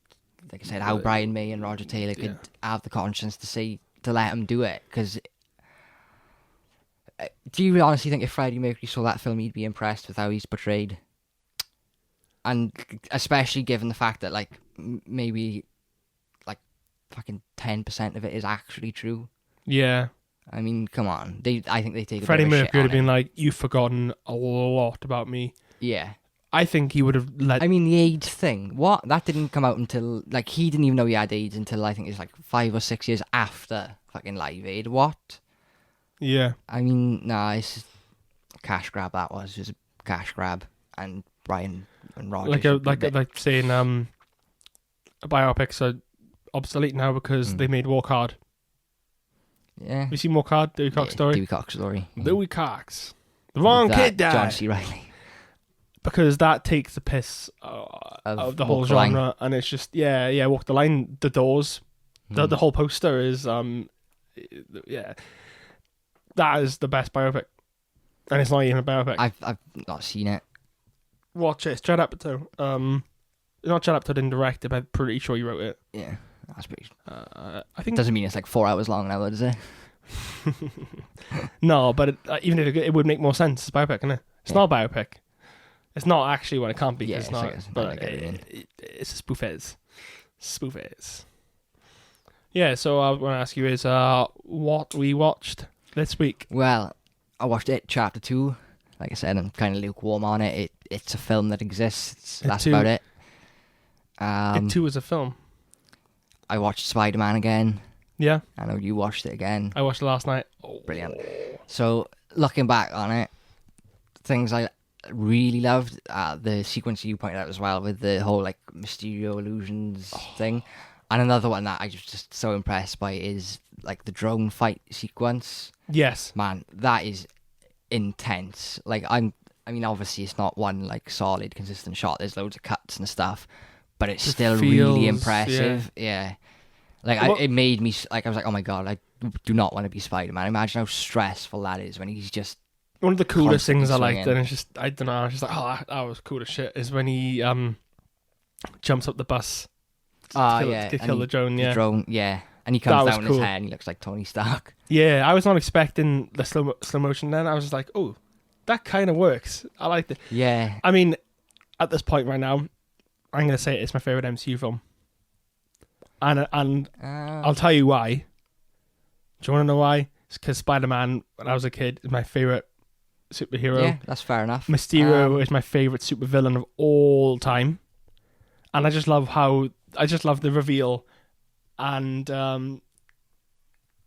like I said, how Brian May and Roger Taylor could have the conscience to let him do it. Because do you honestly think if Freddie Mercury saw that film, he'd be impressed with how he's portrayed? And especially given the fact that, like, maybe, like, fucking 10% of it is actually true. Yeah. I mean, come on. I think they take a Freddie bit of a Mercury shit would on have been it. like, you've forgotten a lot about me. Yeah. I think he would have let... I mean, the AIDS thing. What? That didn't come out until... Like, he didn't even know he had AIDS until, I think it's like 5 or 6 years after fucking Live Aid. What? Yeah. I mean, nah, it's just a cash grab, that was. It was a cash grab. And Brian and Roger... Like saying biopics are obsolete now because they made Walk Hard. Yeah. Have you seen Walk Hard? Dewey Cox story? Dewey Cox story. Dewey Cox. The wrong kid died. John C. Reilly. Because that takes the piss of the whole genre, and it's just Walk the Line, The Doors, the whole poster is that is the best biopic, and it's not even a biopic. I've not seen it. Watch it. It's Judd Apatow. Not Judd Apatow didn't direct it, but I'm pretty sure he wrote it. Yeah, that's pretty. I think doesn't mean it's like 4 hours long now, does it? No, but even if it would make more sense, it's a biopic, isn't it? It's not a biopic. It's not actually what it can't be. Yeah, it's not. But it's a spoof is. Spoof is. Yeah, so I want to ask you is what we watched this week. Well, I watched It Chapter 2. Like I said, I'm kind of lukewarm on it. It's a film that exists. That's about it. It 2 is a film. I watched Spider-Man again. Yeah. I know you watched it again. I watched it last night. Oh. Brilliant. So, looking back on it, things I really loved, the sequence you pointed out as well with the whole like Mysterio illusions thing. And another one that I was just so impressed by is like the drone fight sequence. Yes. Man, that is intense. Like I mean obviously it's not one like solid consistent shot. There's loads of cuts and stuff, but it's still really impressive. Yeah. Like it made me like I was like, oh my god, I do not want to be Spider-Man. Imagine how stressful that is when he's just one of the coolest things I liked, and it's just I don't know, I was just like, oh, that was cool as shit. Is when he jumps up the bus to kill the drone. The drone, yeah, and he comes down his head and he looks like Tony Stark. Yeah, I was not expecting the slow motion. Then I was just like, oh, that kind of works. I liked it. Yeah, I mean, at this point right now, I'm gonna say it's my favorite MCU film. And I'll tell you why. Do you want to know why? It's because Spider-Man, when I was a kid, is my favourite superhero. Yeah, that's fair enough. Mysterio is my favourite supervillain of all time. And I just love the reveal. And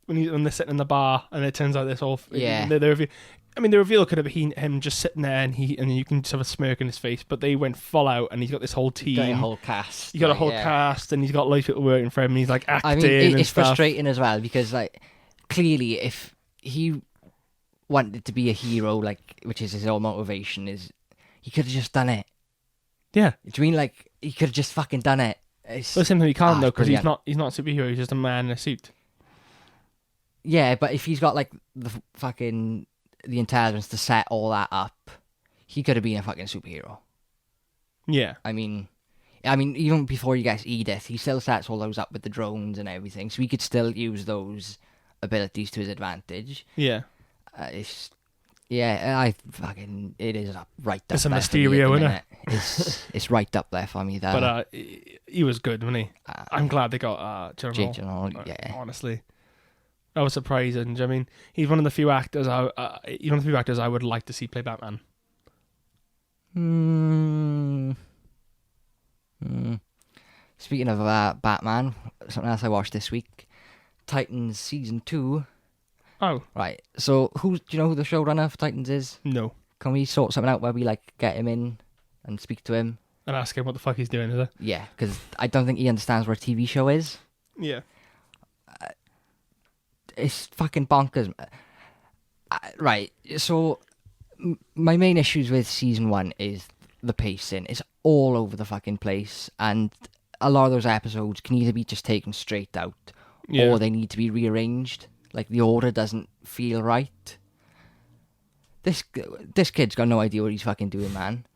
when they're sitting in the bar and it turns out this all... Yeah. The reveal, I mean, the reveal could have been him just sitting there and you can just have a smirk in his face, but they went full out and he's got this whole team. Got a whole cast. He's got a whole cast and he's got loads of people working for him and he's like acting. I mean, and it's stuff. frustrating as well because, like, clearly if he wanted to be a hero, like, which is his whole motivation, is he could have just done it. Yeah. Do you mean, like, he could have just fucking done it? But the same thing he can't though, because brilliant. he's not a superhero, he's just a man in a suit. Yeah, but if he's got, like, the intelligence to set all that up, he could have been a fucking superhero. Yeah. I mean, even before he gets Edith, he still sets all those up with the drones and everything, so he could still use those abilities to his advantage. Yeah. It is right up It's a there. Mysterio, isn't it? It's right up there for me there. But he was good, wasn't he? I'm glad they got Jake Gyllenhaal, yeah. Honestly. That was surprising. I mean, he's one of the few actors I would like to see play Batman. Speaking of Batman, something else I watched this week, Titans Season 2. Oh. Right, so do you know who the showrunner for Titans is? No. Can we sort something out where we, like, get him in and speak to him? And ask him what the fuck he's doing, is it? Yeah, because I don't think he understands what a TV show is. Yeah. It's fucking bonkers. Right, so my main issues with Season 1 is the pacing. It's all over the fucking place, and a lot of those episodes can either be just taken straight out, or they need to be rearranged. Like, the order doesn't feel right. This kid's got no idea what he's fucking doing, man.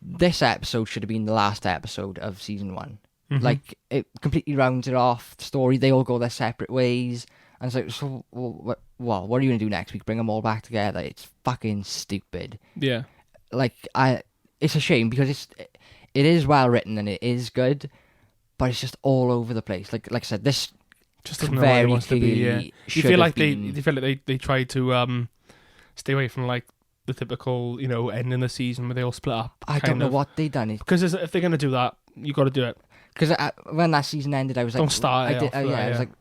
This episode should have been the last episode of Season 1. Mm-hmm. Like, it completely rounds it off. The story, they all go their separate ways. And it's like, so, what are you going to do next week? Bring them all back together? It's fucking stupid. Yeah. Like, it's a shame because it is well written and it is good, but it's just all over the place. Like I said, this just doesn't know what it wants to be. Yeah. You feel like they tried to stay away from, like, the typical, end in the season where they all split up. I don't know what they done. Because if they're going to do that, you got to do it. Because when that season ended, I was like, don't start it. I was like,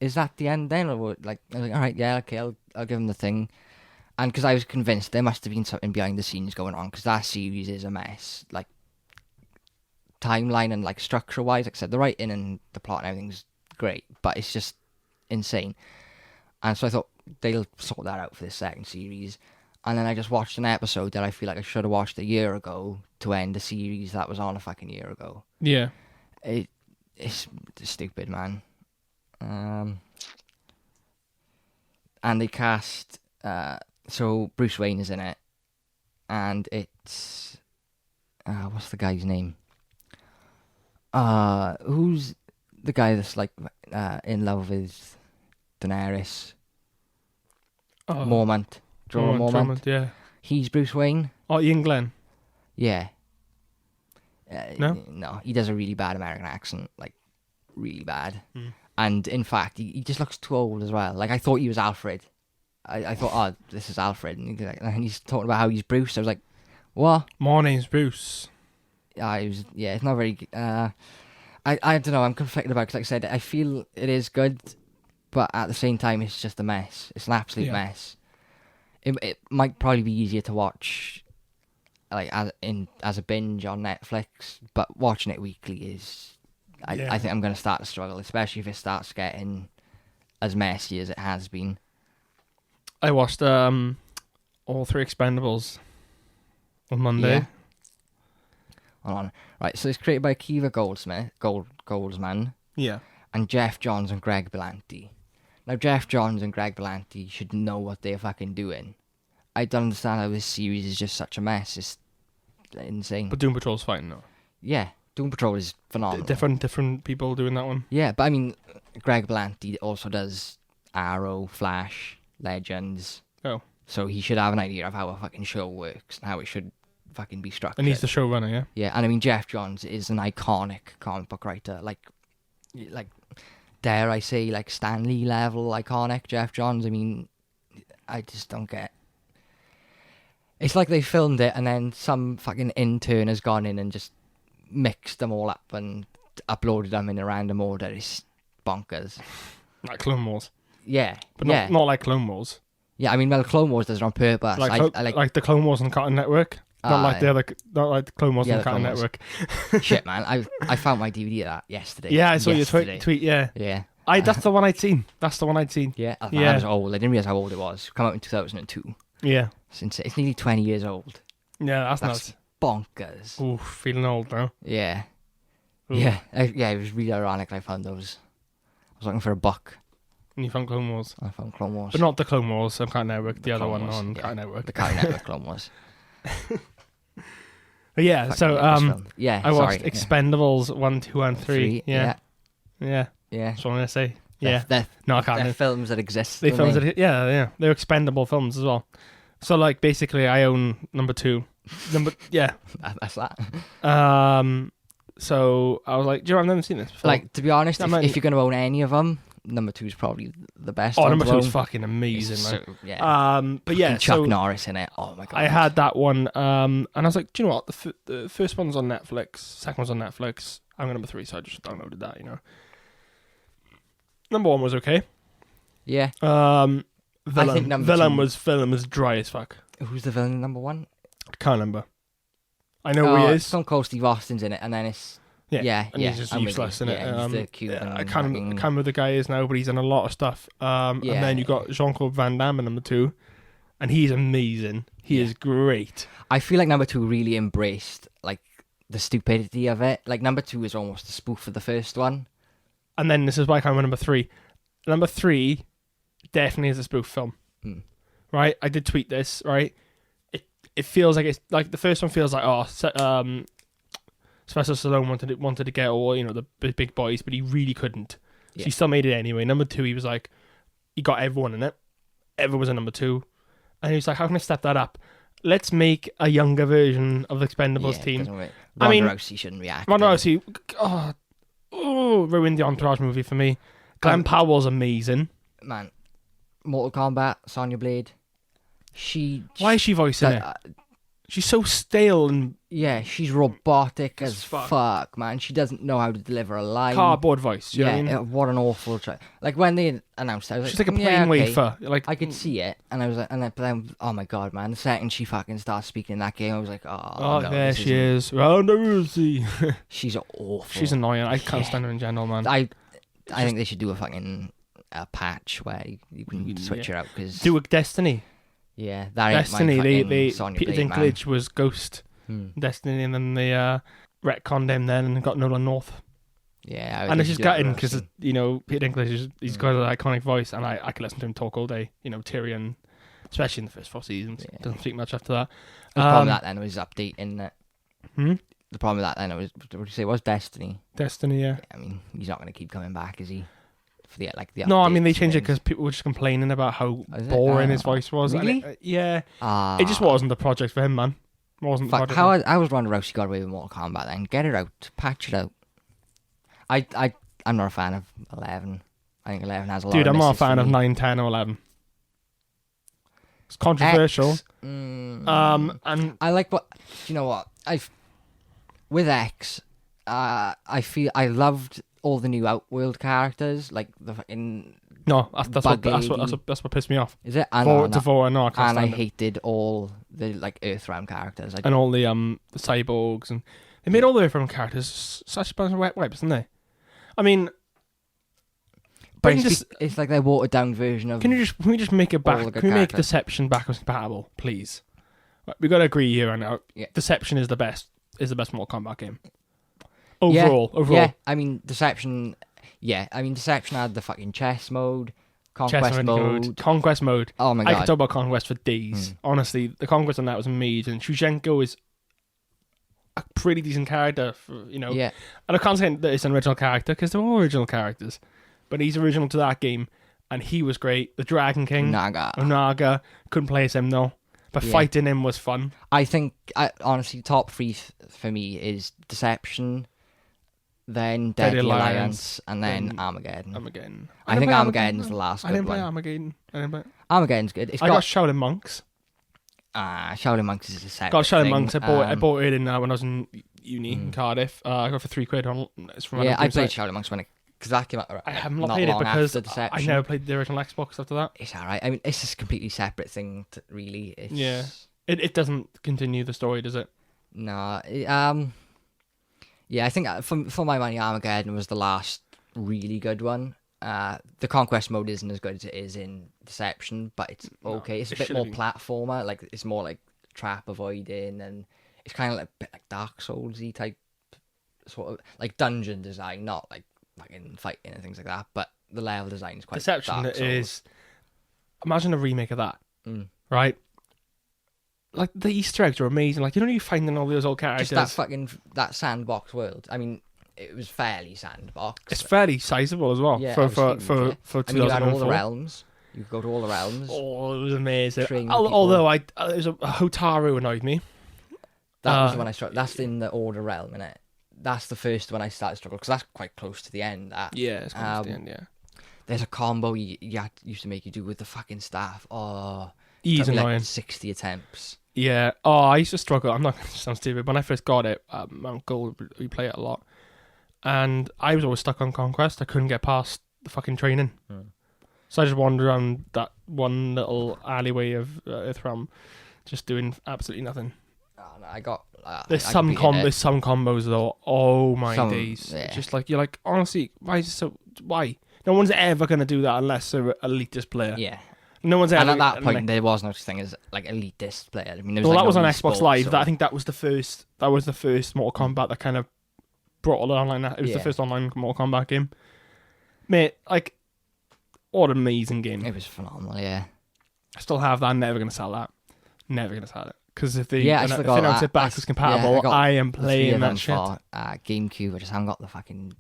is that the end then? Or like, I was like, all right, yeah, okay, I'll give them the thing. And because I was convinced there must have been something behind the scenes going on, because that series is a mess. Like, timeline and, like, structure-wise, like I said, the writing and the plot and everything's great, but it's just insane. And so I thought they'll sort that out for this second series. And then I just watched an episode that I feel like I should have watched a year ago to end a series that was on a fucking year ago. Yeah. It's stupid, man. And they cast... so Bruce Wayne is in it. And it's... what's the guy's name? Who's the guy that's, like, in love with Daenerys? Mormont. Jorah Mormont. Yeah. He's Bruce Wayne. Oh, Ian Glenn. Yeah. No? No, he does a really bad American accent. Like, really bad. And, in fact, he just looks too old as well. Like, I thought he was Alfred. I thought, this is Alfred. And he's talking about how he's Bruce. I was like, what? My name's Bruce. It's not very... I don't know, I'm conflicted about it, because like I said, I feel it is good, but at the same time, it's just a mess. It's an absolute mess. It might probably be easier to watch, like, as a binge on Netflix, but watching it weekly is... I think I'm going to start to struggle, especially if it starts getting as messy as it has been. I watched all 3 Expendables on Monday. Yeah. Hold on. Right, so it's created by Akiva Goldsman. Yeah. And Jeff Johns and Greg Berlanti. Now, Jeff Johns and Greg Berlanti should know what they're fucking doing. I don't understand how this series is just such a mess. It's insane. But Doom Patrol's fine, though. Yeah, Doom Patrol is phenomenal. Different people doing that one. Yeah, but I mean, Greg Berlanti also does Arrow, Flash, Legends. Oh. So he should have an idea of how a fucking show works and how it should fucking be structured. And he's the showrunner, yeah? Yeah, and I mean, Jeff Johns is an iconic comic book writer. Like, like, dare I say, like Stan Lee level iconic Jeff Johns. I mean, I just don't get. It's like they filmed it and then some fucking intern has gone in and just mixed them all up and uploaded them in a random order. It's bonkers. Like Clone Wars. Yeah, But yeah. not like Clone Wars. Yeah, I mean, well, Clone Wars does it on purpose. Like, I like the Clone Wars on Cartoon Network. Not like the Clone Wars on Cartoon Network. Shit, man. I found my DVD of that yesterday. Yeah, I saw your tweet, yeah. Yeah. That's the one I'd seen. Yeah, that was old. I didn't realise how old it was. Come out in 2002. Yeah. Since it's nearly 20 years old. Yeah, that's nuts. Bonkers. Ooh, feeling old now. Yeah. Ooh. Yeah. It was really ironic I found those. I was looking for a buck. And you found Clone Wars. I found Clone Wars. But not the Clone Wars on Cartoon Network, the other Clone one Wars, on yeah. Cartoon Network. The Cartoon Network Clone Wars. But yeah, so I watched sorry, Expendables 1, 2, and 3. Yeah. Yeah. That's what I'm gonna say. Yeah. They're No, I can't. they're films that exist. They don't films they? it. Yeah. They're expendable films as well. So like basically, I own number 2. That's that. So I was like, do you know, I've never seen this before. Like, to be honest, That if you're going to own any of them, number 2 is probably the best. oh, one number to 2 is own. fucking amazing, It's man. so- yeah. But yeah, Fucking Chuck so Norris in it. Oh my god. I had that one, and I was like, do you know what? The first one's on Netflix, second one's on Netflix. I'm on number 3, so I just downloaded that. You know, number 1 was okay. Yeah. Villain number villain 2 was dry as fuck. Who's the villain in number 1? I can't remember. I know who he is. Stone Cold Steve Austin's in it, and then it's yeah, and he's just I'm with useless you. in it. Yeah, he's the cute I can't remember who the guy is now, but he's in a lot of stuff. And Yeah. then you got Jean-Claude Van Damme in number 2, and he's amazing. He is great. I feel like number 2 really embraced like the stupidity of it. Like number 2 is almost a spoof of the first one. And then this is why I can't remember number 3. Number 3 definitely is a spoof film. Right? I did tweet this, right? It feels like it's like the first one feels like Sylvester Stallone wanted to get all, you know, the big boys, but he really couldn't. So he still made it anyway. Number 2, he was like, he got everyone in it. Everyone was in number 2. And he was like, how can I step that up? Let's make a younger version of the Expendables team. Ronda Rousey shouldn't react. Ronda Rousey, ruined the Entourage movie for me. Glenn Powell's amazing. Man, Mortal Kombat, Sonya Blade. Why is she voicing it? She's so stale and yeah, she's robotic as fuck, man. She doesn't know how to deliver a line. Cardboard voice. You know what I mean? What an awful try. Like when they announced it, I was she's like a plain wafer. Like I could see it, and I was like, but then, oh my god, man! The second she fucking starts speaking in that game, I was like, oh no, there she is, Ronda Rousey. She's awful. She's annoying. I can't stand her in general, man. I think they should do a fucking patch where you can switch her out because do a Destiny. Yeah, that Destiny. Ain't They Sonya Peter Blade, Dinklage was Ghost. Destiny, and then they retconned him then and got Nolan North. Yeah, and it's just gutting because you know Peter Dinklage he's got an iconic voice, and I could listen to him talk all day. You know, Tyrion, especially in the first 4 seasons, doesn't speak much after that. The problem with that then was updating it. The problem with that then was what did you say? Was Destiny? Destiny, yeah. I mean, he's not going to keep coming back, is he? For the no, I mean they changed it because people were just complaining about how boring his voice was. Really? And it just wasn't the project for him, man. It wasn't. Fuck, how was Ronda Rousey got away with Mortal Kombat then? Get it out, patch it out. I'm not a fan of 11. I think 11 has a lot. Dude, of I'm not a misses fan for of me. 9, 10, or 11. It's controversial. And I like what you know. What with X, I feel I loved all the new Outworld characters, like the fucking. No, that's what pissed me off. Is it? Devora, no, I can't stand I it. hated all the like Earthrealm characters. And all the cyborgs, and they made all the Earthrealm characters such a bunch of wet wipes, didn't they? I mean, but it's like their watered down version of. Can we just make it back? Can we make characters. Deception backwards compatible, please? Right, we got to agree here right now. Yeah. Deception is the best Mortal Kombat game. Overall. Yeah, I mean Deception. Yeah, I mean Deception had the fucking chess mode, conquest mode. Conquest mode. Oh my god, I could talk about Conquest for days. Honestly, the Conquest on that was amazing. Shushenko is a pretty decent character, Yeah. And I can't say that it's an original character because they're all original characters, but he's original to that game, and he was great. The Dragon King, Naga, couldn't place him though, but fighting him was fun. I think honestly, top 3 for me is Deception, then Deadly Alliance, and then Armageddon. I think Armageddon's the last good one. I didn't play Armageddon. Armageddon's good. I got Shaolin Monks. Shaolin Monks is a separate Got Shaolin thing. Monks. I bought it in when I was in uni in Cardiff. I got it for £3. It's from I played Shaolin Monks because that came out. I haven't played it because I never played the original Xbox after that. It's alright. I mean, it's just a completely separate thing. Really, It doesn't continue the story, does it? No. I think for my money, Armageddon was the last really good one. The conquest mode isn't as good as it is in Deception, but it's okay. It's a bit more platformer. Like it's more like trap avoiding, and it's kind of like a bit like Dark Souls-y type, sort of like dungeon design, not like fucking fighting and things like that. But the level design is quite. Deception Dark Souls. is. Imagine a remake of that, right? Like the Easter eggs are amazing. Like you finding all those old characters. Just that sandbox world. I mean, it was fairly sandbox. It's fairly sizable as well. Yeah, for 2004. I mean, you had all the realms. You could go to all the realms. Oh, it was amazing. Although Hotaru annoyed me. That was when I started. That's in the Order realm, innit? That's the first one I started to struggle because that's quite close to the end. It's close to the end. Yeah. There's a combo you used to make you do with the fucking staff. Oh. He's annoying. Like 60 attempts. Yeah. Oh, I used to struggle. I'm not going to sound stupid. When I first got it, my uncle, we play it a lot. And I was always stuck on Conquest. I couldn't get past the fucking training. So I just wandered around that one little alleyway of Earthrealm, just doing absolutely nothing. Oh, no, I got... There's some combos, though. Oh, my days. Yeah. Just like, you're like, honestly, why is it so... Why? No one's ever going to do that unless they're an elitist player. Yeah. No one's ever. And at that point, there was no such thing as like elitist player. I mean, there was that no was on Xbox Live. So. I think that was the first. That was the first Mortal Kombat that kind of brought all the online. It was the first online Mortal Kombat game. Mate, like, what an amazing game! It was phenomenal. Yeah. I still have that. I'm never gonna sell that. Never gonna sell it because if they announce it backwards compatible, I am playing that shit. For GameCube, I just haven't got the fucking.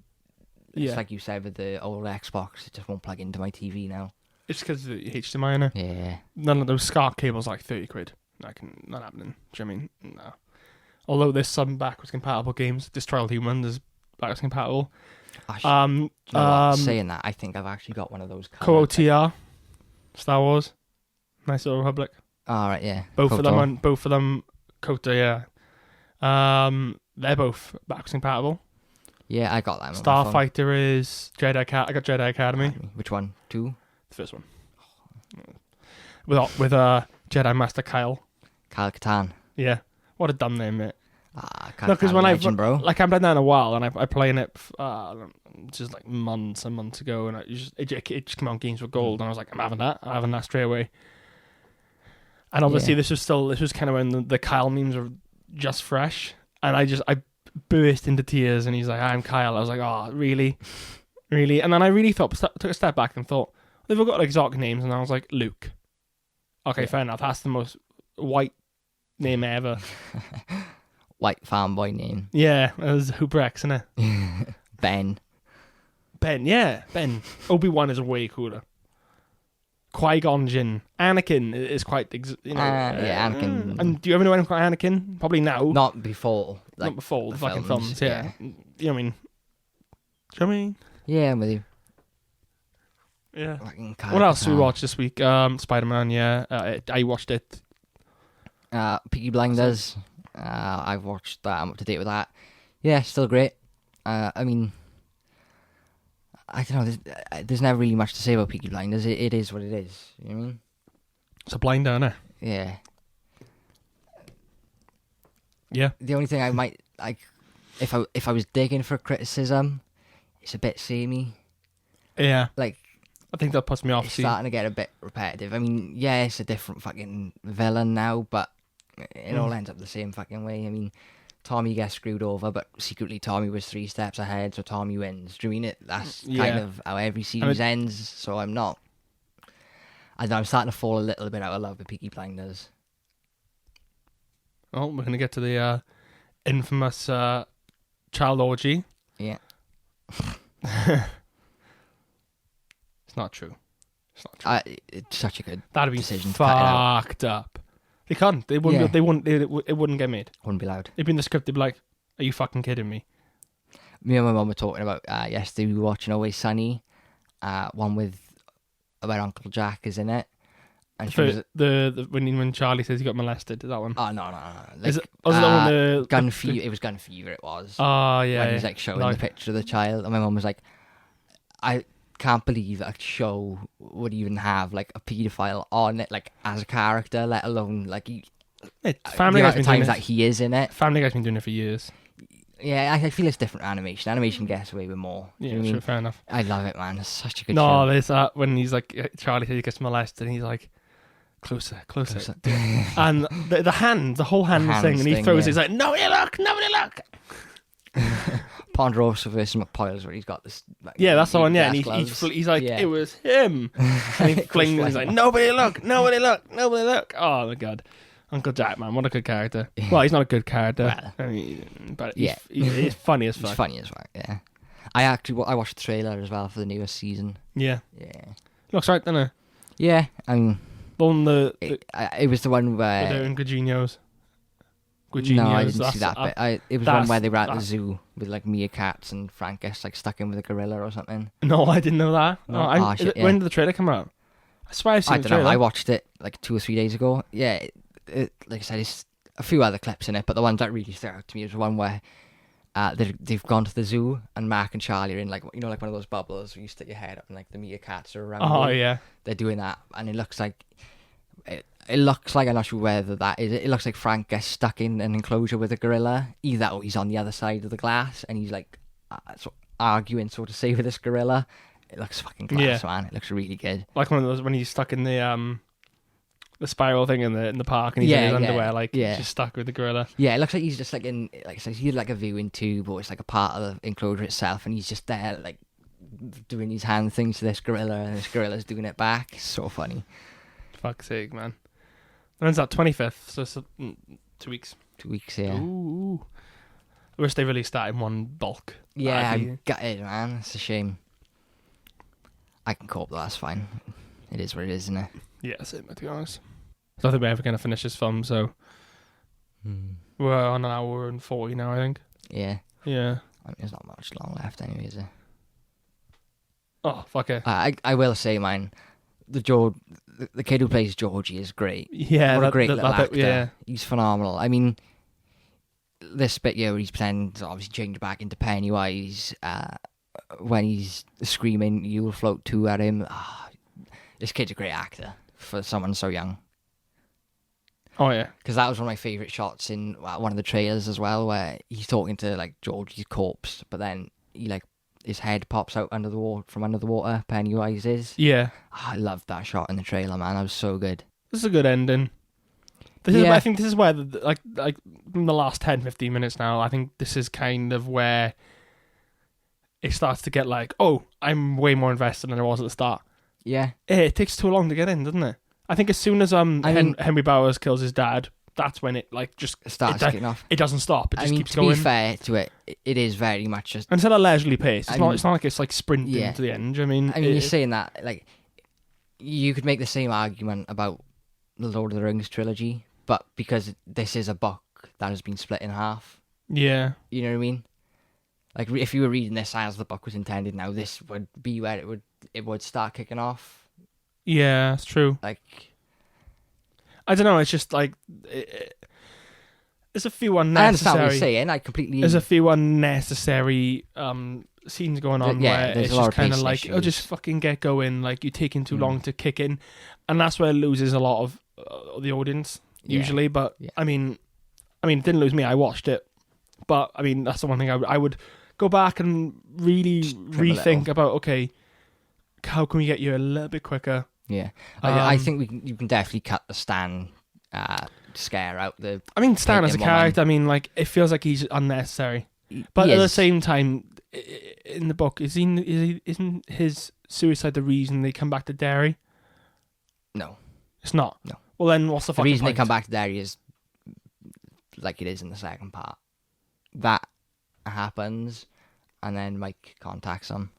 It's like you said with the old Xbox, it just won't plug into my TV now. It's because of the HDMI in it. Yeah. None of those SCART cables are like £30. Not happening. Do you know what I mean? No. Although there's some backwards compatible games. Destroy All Humans is backwards compatible. Saying that, I think I've actually got one of those. KOTOR, Star Wars, Nice Old Republic. All right, yeah. Both of them, KOTOR, yeah. They're both backwards compatible. Yeah, I got that. Starfighter is Jedi I got Jedi Academy. Which one? 2? The first one. With Jedi Master Kyle. Kyle Katarn. Yeah. What a dumb name, mate. No, because when I haven't played that in a while, and I playing it just like months and months ago, and it just came out on Games with Gold, and I was like, I'm having that straight away. And obviously, this was kind of when the Kyle memes were just fresh, and I burst into tears, and he's like, I'm Kyle. I was like, oh, really, really, and then I really took a step back and thought, they've all got exotic names, and I was like, Luke. Okay, fair enough. That's the most white name ever. White fanboy name. Yeah, it was Hooprex, isn't it? Ben. Yeah, Ben. Obi-Wan is way cooler. Qui-Gon Jinn. Anakin is quite, Anakin. And do you ever know anyone called Anakin? Probably now. Not before. Not before the fucking films, yeah. You know what I mean? Do you know what I mean? Yeah, I'm with you. Yeah. What else did we watch this week? Spider-Man, yeah. I watched it. Peaky Blinders. I've watched that. I'm up to date with that. Yeah, still great. I mean, I don't know. There's never really much to say about Peaky Blinders. It is what it is. You know what I mean? It's a blinder, isn't it? Yeah. Yeah. The only thing I might like, if I was digging for criticism, it's a bit samey. Yeah. Like, I think that puts me off. It's starting to get a bit repetitive. I mean, yeah, it's a different fucking villain now, but it all ends up the same fucking way. I mean, Tommy gets screwed over, but secretly Tommy was 3 steps ahead, so Tommy wins. Do you mean it? That's kind of how every series ends, so I'm starting to fall a little bit out of love with Peaky Blinders. Oh, we're going to get to the infamous child orgy. Yeah. It's not true. It's such a good That'd be decision fucked up. They can't. They wouldn't. Yeah. It wouldn't get made. Wouldn't be allowed. It'd be in the script. They'd be like, "Are you fucking kidding me?" Me and my mum were talking about yesterday. We were watching Always Sunny, one with where Uncle Jack is in it, and she was when Charlie says he got molested. Is that one? oh no. Is it? Was it the one the Gun Fever? It was Gun Fever. It was. Oh yeah. When he's like showing the picture of the child, and my mum was like, I can't believe that a show would even have like a paedophile on it, like as a character, let alone like Family Guy's been doing times that he is in it. Family Guy's been doing it for years. Yeah, I feel it's different animation. Animation gets away with more. Yeah, you know sure, fair enough. I love it, man. It's such a good No, show. there's that when he's like Charlie says he gets molested, and he's like closer. And the whole hand thing, and he throws. He's like, nobody look. Ponderosa versus McPoyles, where he's got this. Like, Yeah, that's the one. Yeah, and gloves. he's like, it was him. And he flings. He's like, nobody look. Oh my god, Uncle Jack, man, what a good character. Well, he's not a good character, Well, I mean, but he's funny as fuck. He's funny as fuck. Yeah, I watched the trailer as well for the newest season. Yeah, Yeah, looks right, doesn't it? yeah. I mean, it was the one where they're in Guigino's. No, I didn't see that bit. It was one where they were at the that- zoo with like meerkats and Frank gets like stuck in with a gorilla or something. No, I didn't know that. No? Oh, Shit, yeah. When did the trailer come out? I swear I've seen I the don't trailer. know. I watched it like 2 or 3 days ago. Yeah, like I said, it's a few other clips in it, but the ones that really stood out to me was one where they've gone to the zoo and Mark and Charlie are in like one of those bubbles where you stick your head up and like the meerkats are around. Oh you. yeah. They're doing that, and it looks like I'm not sure whether that is it. It looks like Frank gets stuck in an enclosure with a gorilla. Either that or he's on the other side of the glass and he's like arguing, so to say, with this gorilla. It looks fucking class, man. It looks really good. Like one of those when he's stuck in the spiral thing in the park and he's in his underwear, like he's just stuck with the gorilla. Yeah, it looks like he's just like in, like I said, he's like a viewing tube, or it's like a part of the enclosure itself, and he's just there like doing his hand things to this gorilla, and this gorilla's doing it back. It's so funny. Fuck's sake, man. When's that? 25th, so it's 2 weeks. 2 weeks, yeah. Ooh. I wish they released that in one bulk. Yeah, I'm gutted, man. It's a shame. I can cope, though. That's fine. It is what it is, isn't it? Yeah, same, to be honest. I don't think we're ever going to finish this film, so we're on an hour and 40 now, I think. Yeah. Yeah. I mean, there's not much long left anyway, is there? Oh, fuck it. I will say, mine, the kid who plays Georgie is great. Yeah, what a great little actor. Yeah. He's phenomenal. I mean, this bit here where he's pretending to obviously change back into Pennywise when he's screaming, "You will float too" at him. This kid's a great actor for someone so young. Oh, yeah. Because that was one of my favourite shots in one of the trailers as well, where he's talking to like Georgie's corpse, but then he like his head pops out under the water from under the water. Pennywise is. Yeah. I loved that shot in the trailer, man. That was so good. This is a good ending. I think this is where like in the last 10-15 minutes now, I think this is kind of where it starts to get like, oh, I'm way more invested than I was at the start. Yeah. It takes too long to get in, doesn't it? I think as soon as Henry Bowers kills his dad, that's when it like just starts kicking off. It doesn't stop. It just keeps to going. To be fair to it, it is very much just. And it's at a leisurely pace. It's not like it's like sprinting to the end. I mean, you're saying that like you could make the same argument about the Lord of the Rings trilogy, but because this is a book that has been split in half. Yeah. You know what I mean? Like if you were reading this as the book was intended, now this would be where it would start kicking off. Yeah, it's true. Like, I don't know. It's just like there's a few unnecessary. I understand what you're saying. I completely. There's a few unnecessary scenes going on where it's just kind of like, oh, just fucking get going. Like you're taking too long to kick in, and that's where it loses a lot of the audience usually. But I mean, it didn't lose me. I watched it, but I mean, that's the one thing I would go back and really rethink about. Okay, how can we get you a little bit quicker? Yeah, I think you can definitely cut the Stan scare out. Stan as a character, I mean, like it feels like he's unnecessary, but at the same time, in the book, isn't his suicide the reason they come back to Derry? No, it's not. No. Well, then what's the fucking reason point? They come back to Derry is like it is in the second part. That happens, and then Mike contacts him.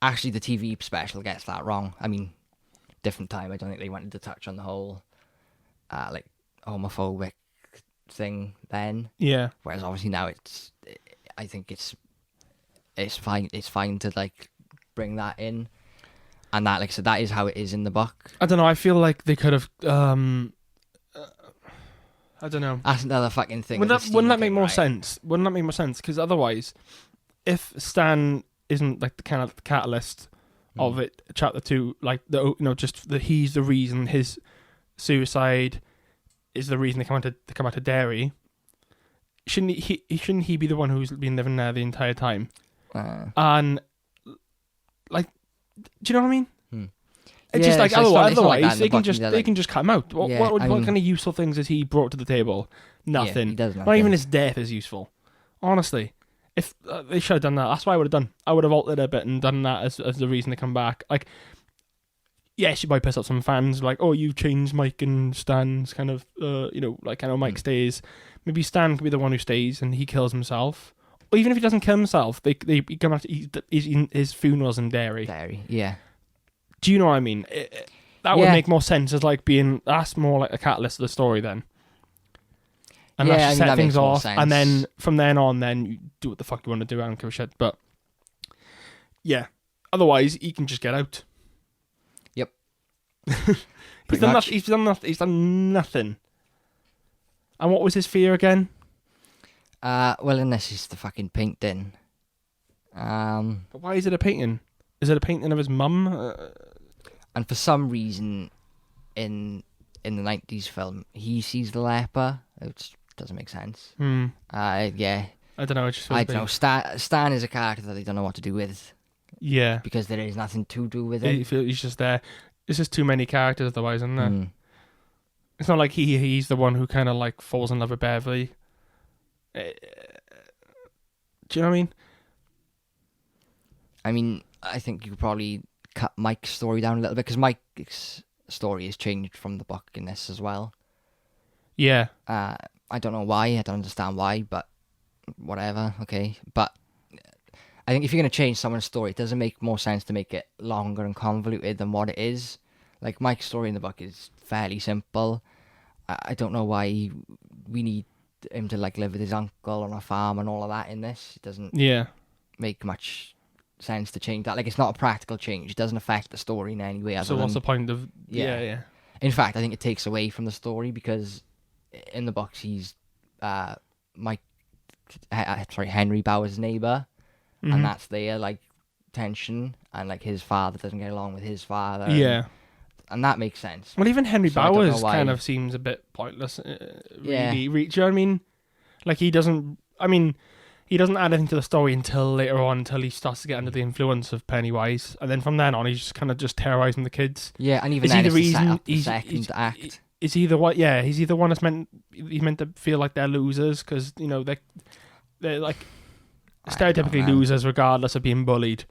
Actually, the TV special gets that wrong. I mean, different time. I don't think they wanted to touch on the whole, like, homophobic thing then. Yeah. Whereas obviously now I think it's it's fine. It's fine to like bring that in, and that, like I said, that is how it is in the book. I don't know. I feel like they could have. I don't know. That's another fucking thing. Wouldn't that make more sense? Wouldn't that make more sense? Because otherwise, if Stan isn't like the kind of the catalyst of it, chapter 2, like just that he's the reason his suicide is the reason they come out to Derry. Shouldn't he be the one who's been living there the entire time? And like, do you know what I mean? It's just like otherwise they can just cut him out. What kind of useful things has he brought to the table? Nothing. He does nothing. Not even his death is useful. Honestly, if they should have done that, that's what I would have done. I would have altered it a bit and done that as the reason to come back. Like, yes, you might piss off some fans, like, oh, you've changed Mike and Stan's kind of, Mike stays. Maybe Stan could be the one who stays and he kills himself. Or even if he doesn't kill himself, they come after his funeral's in Derry. Yeah. Do you know what I mean? That would make more sense as like that's more like a catalyst of the story then. And that's set things off, and then from then on, then you do what the fuck you want to do. I don't give a shit. But yeah, otherwise he can just get out. Yep. He's done nothing. And what was his fear again? Well, unless it's the fucking painting. But why is it a painting? Is it a painting of his mum? And for some reason, in the 90s film, he sees the leper, which doesn't make sense. Yeah. I don't know. I don't know. Stan is a character that they don't know what to do with. Yeah. Because there is nothing to do with him. He's just there. There's just too many characters otherwise, isn't there? It's not like he's the one who kind of like falls in love with Beverly. Do you know what I mean? I mean, I think you could probably cut Mike's story down a little bit because Mike's story has changed from the book in this as well. Yeah. I don't know why. I don't understand why, but whatever. Okay. But I think if you're going to change someone's story, it doesn't make more sense to make it longer and convoluted than what it is. Like, Mike's story in the book is fairly simple. I don't know why we need him to like live with his uncle on a farm and all of that in this. It doesn't make much sense to change that. Like, it's not a practical change. It doesn't affect the story in any way. So what's the point of... Yeah. In fact, I think it takes away from the story because in the books he's Henry Bauer's neighbour, and that's their like tension, and like his father doesn't get along with his father. And that makes sense. Well, even Henry Bowers kind of seems a bit pointless. Really. Do you know what I mean? Like, he doesn't add anything to the story until later on, until he starts to get under the influence of Pennywise. And then from then on, he's just kind of just terrorising the kids. Yeah, and even then it's to set up the second act. Is he the one? Yeah, he's either one that's he's meant to feel like they're losers because, you know, they're like stereotypically losers regardless of being bullied.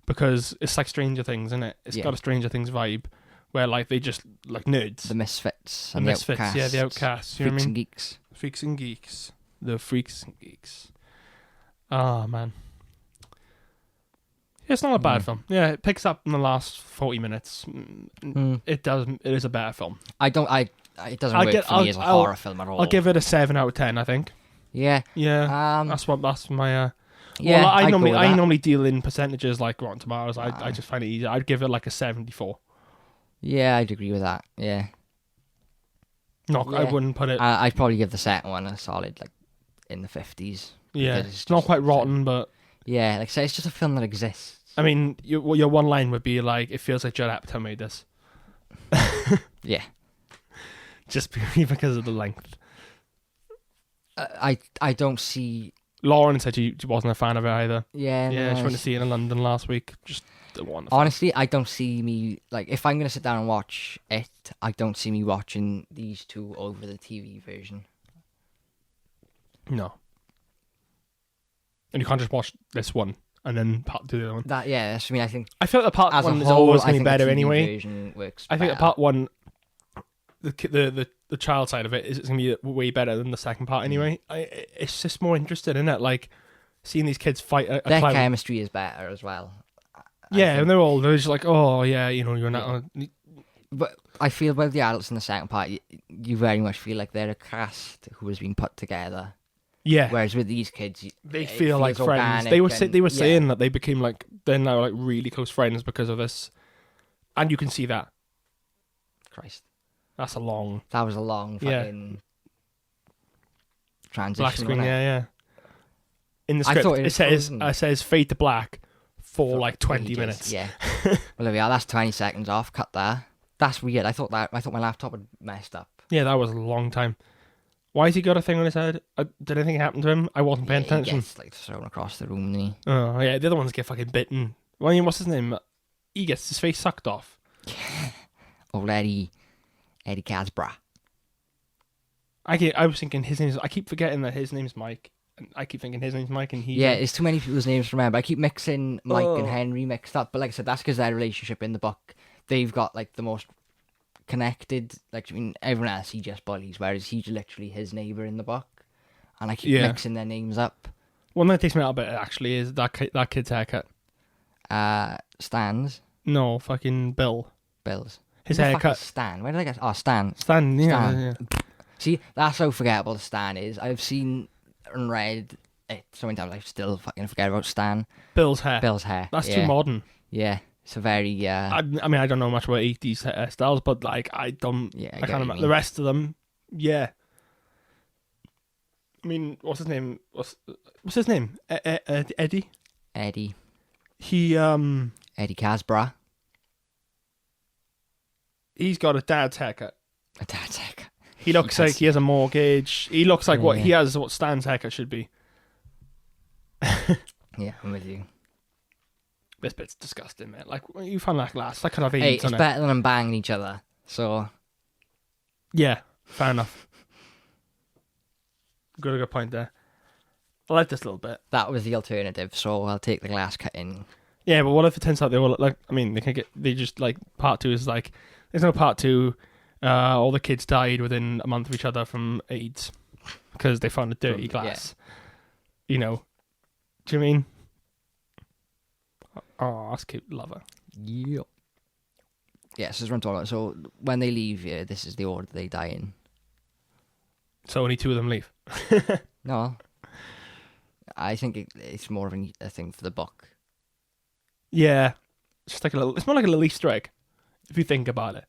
Because it's like Stranger Things, isn't it? It's got a Stranger Things vibe. Where, like, they just, like, nerds. The misfits. The misfits, outcasts. Yeah, the outcasts. You know what I mean? And geeks. Freaks and geeks. The freaks and geeks. Oh, man. Yeah, it's not a bad film. Yeah, it picks up in the last 40 minutes. It does. It is a better film. It doesn't work for me as a horror film at all. I'll give it a 7 out of 10, I think. Yeah. Yeah. That's my... Yeah, well, I normally deal in percentages like Rotten Tomatoes. I just find it easy. I'd give it like a 74. Yeah, I'd agree with that. Yeah. I wouldn't put it... I'd probably give the second one a solid, like, in the 50s. Yeah, it's not quite rotten, but... Yeah, like I say, it's just a film that exists. I mean, your one line would be like, it feels like Judd Apatow made this. Yeah. Just because of the length. I don't see... Lauren said she wasn't a fan of it either. Yeah, yeah, she went to see it in London last week. Just honestly, I don't see me like if I'm gonna sit down and watch it. I don't see me watching these two over the TV version. No, and you can't just watch this one and then part 2 the other one. That's what I mean. I feel like the part 1 is always going to be better anyway. Version works I think the part 1, the child side of it is going to be way better than the second part anyway. It's just more interesting, isn't it? Like seeing these kids fight. Their chemistry is better as well. Yeah, and they're just like, oh yeah, you know, you're not. But I feel with the adults in the second part, you very much feel like they're a cast who has been put together. Yeah. Whereas with these kids, They it feel like feels friends. organic They were and- saying that they became like they're now like really close friends because of this, and you can see that. Christ, That's a long that was a long Yeah. fucking transition. black screen. wasn't it? Yeah. In the I script, thought it was says frozen. fade to black for like 20 ages, minutes. Yeah. Well, there we are. That's 20 seconds off. Cut that. That's weird. I thought my laptop had messed up. Yeah, that was a long time. Why has he got a thing on his head? Did anything happen to him? I wasn't paying He attention. gets like thrown across the room, doesn't he? Oh yeah, the other ones get fucking bitten. Well, I mean, what's his name? He gets his face sucked off. Old Eddie Casbra. I was thinking his name is. I keep forgetting that his name's Mike. And I keep thinking his name's Mike, and he. Yeah, it's too many people's names to remember. I keep mixing Mike Oh. and Henry mixed up, but like I said, that's because their relationship in the book, they've got like the most connected. Like I mean, everyone else he just bullies, whereas he's literally his neighbor in the book, and I keep Yeah. mixing their names up. One that takes me out a bit actually is that kid's haircut. Stan's No, fucking Bill. Bills. His Who the fuck haircut. is Stan. Where did I get? Oh, Stan. Stan, yeah, Stan. yeah. See, that's how forgettable Stan is. I've seen and read it so many times. I still fucking forget about Stan. Bill's hair. Bill's hair. That's yeah. too modern. Yeah, it's a very I mean, I don't know much about 80s hairstyles, but like, I don't. Yeah, I I get can't what you imagine mean. the rest of them. Yeah. I mean, what's his name? What's his name? Eddie. Eddie He Casbra. he's got a dad's haircut. A dad's haircut. He looks like he has a mortgage. He looks like what Yeah. he has. What Stan's haircut should be. Yeah, I'm with you. This bit's disgusting, man. Like you found that glass. That could have AIDS Hey, it's on it. better than them banging each other. So Yeah, fair enough. Got a good point there. I like this little bit. that was the alternative. So I'll take the glass cutting. Yeah, but what if it turns out they all like? I mean, they just like part two is like there's no part two. All the kids died within a month of each other from AIDS because they found a dirty glass. You know, do you mean? Oh, that's cute. Love her. Yep. Yeah, so we're talking about. So when they leave here, this is the order they die in. So only two of them leave. No, I think it's more of a thing for the book. Yeah, it's just like a little. It's more like a little Easter egg if you think about it.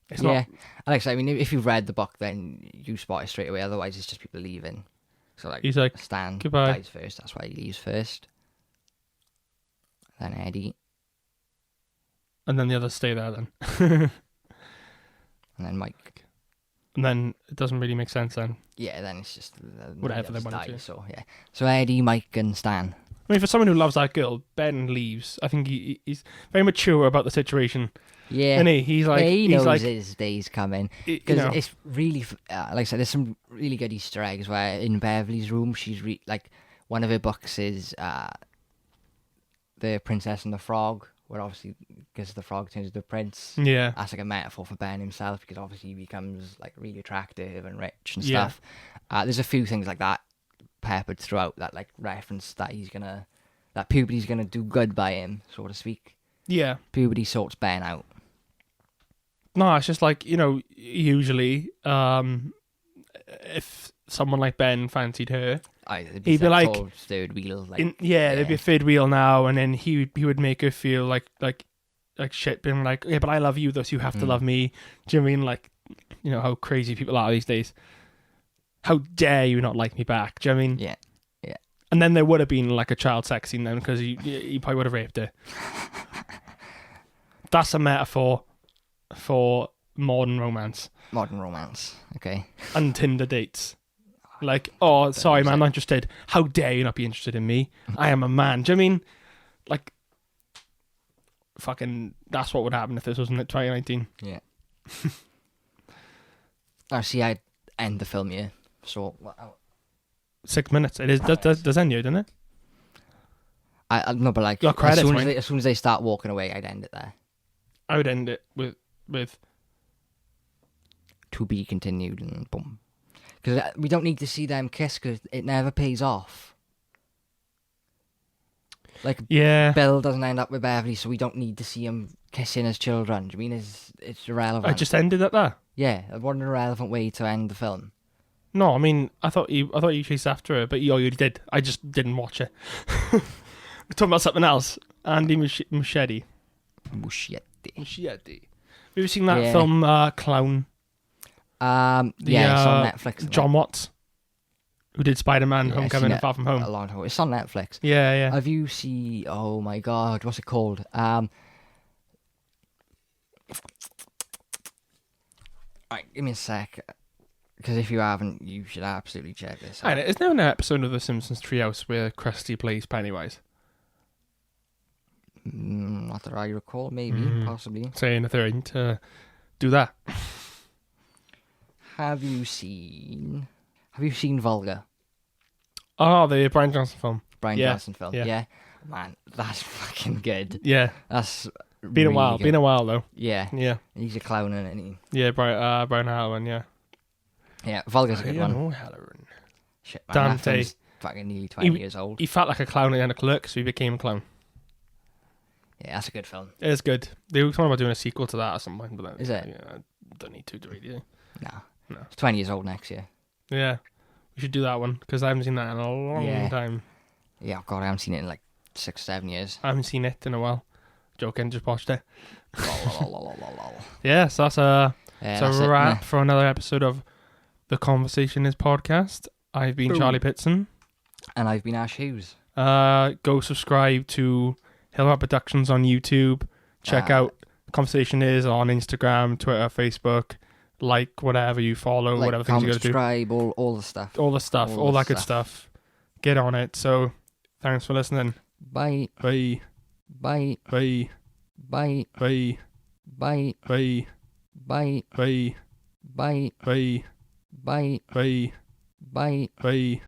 It's Yeah, not. Alex. I mean, if you've read the book, then you spot it straight away. Otherwise, it's just people leaving. So like, He's like, Stan "Goodbye." dies first. That's why he leaves first. Then Eddie, and then the others stay there then. and then Mike. And then it doesn't really make sense then. Yeah, then it's just Whatever they the want others to die, do. So yeah, so Eddie, Mike, and Stan. I mean, for someone who loves that girl, Ben leaves. I think he's very mature about the situation. Yeah, And he's like, yeah, he he's knows like, his day's coming. you Because know, it's really, like I said, there's some really good Easter eggs where in Beverly's room, she's like, one of her books is The Princess and the Frog, where obviously, because the frog turns into a prince, yeah, that's like a metaphor for Ben himself, because obviously he becomes like really attractive and rich and Yeah. stuff. There's a few things like that peppered throughout that like reference that that puberty's gonna do good by him, so to speak. yeah. Puberty sorts Ben out. No, it's just like, you know, usually, if someone like Ben fancied her, He'd He'd be like- total third wheel, like there'd be a third wheel now, and then he would make her feel like shit, being like, yeah, but I love you, thus you have to love me. Do you know what I mean? Like, you know how crazy people are these days. How dare you not like me back? Do you know what I mean? Yeah. And then there would have been like a child sex scene then, because he probably would have raped her. That's a metaphor for modern romance Modern romance. Okay. and Tinder dates. Like, oh, sorry, man, I'm not interested. How dare you not be interested in me? I am a man. Do you know what I mean? Like, fucking, that's what would happen if this wasn't 2019. Yeah. See, I'd end the film here. So, 6 minutes. It is. Does end here, doesn't it? I no, but like Got credits, mate. as soon as they start walking away, I'd end it there. I would end it with To be continued, and boom. Because we don't need to see them kiss, because it never pays off. Like, yeah. Bill doesn't end up with Beverly, so we don't need to see him kissing as children. Do you mean it's irrelevant? I just ended at that. Yeah, what an irrelevant way to end the film. No, I mean, I thought you chased after her, but you did. I just didn't watch it. We're talking about something else. Andy Muschietti. Muschietti. Have you seen that film, Clown? Yeah, it's on Netflix. John Watts, who did Spider-Man, Homecoming, and Far From Home. A long time. It's on Netflix. Yeah. Have you seen? Oh my God, what's it called? Right, give me a sec. Because if you haven't, you should absolutely check this out. Is there an episode of The Simpsons Treehouse where Krusty plays Pennywise? Not that I recall, maybe, possibly. Saying if they're to do that. Have you seen Vulgar? Oh, the Brian Johnson film. Johnson film. Yeah. Man, that's fucking good. Yeah. That's been a while. Good. Been a while though. Yeah. Yeah. He's a clown in it, isn't he? Yeah, Brian Halloran, yeah. Yeah, Vulgar's a good one. know Halloran. Shit, man, Dante. that film's fucking nearly 20 years old. He felt like a clown at the end of Clerks, so he became a clown. Yeah, that's a good film. It is good. They were talking about doing a sequel to that or something. But then, Is it? Yeah, I don't need to really. No. No. It's 20 years old next year. Yeah. We should do that one, because I haven't seen that in a long time. Yeah, God, I haven't seen it in like 6 or 7 years. I haven't seen it in a while. Joking, just watched it. Yeah, so that's a wrap for another episode of The Conversation Is Podcast. I've been Charlie Pitson. And I've been Ash Hughes. Go subscribe to HillRat Productions on YouTube. Check out Conversation Is on Instagram, Twitter, Facebook. Like whatever you follow, whatever things you got to do. Subscribe, all the stuff. All the stuff, all that good stuff. Get on it. So, thanks for listening. Bye. Bye. Bye. Bye. Bye. Bye. Bye. Bye. Bye. Bye. Bye. Bye. Bye. Bye. Bye. Bye.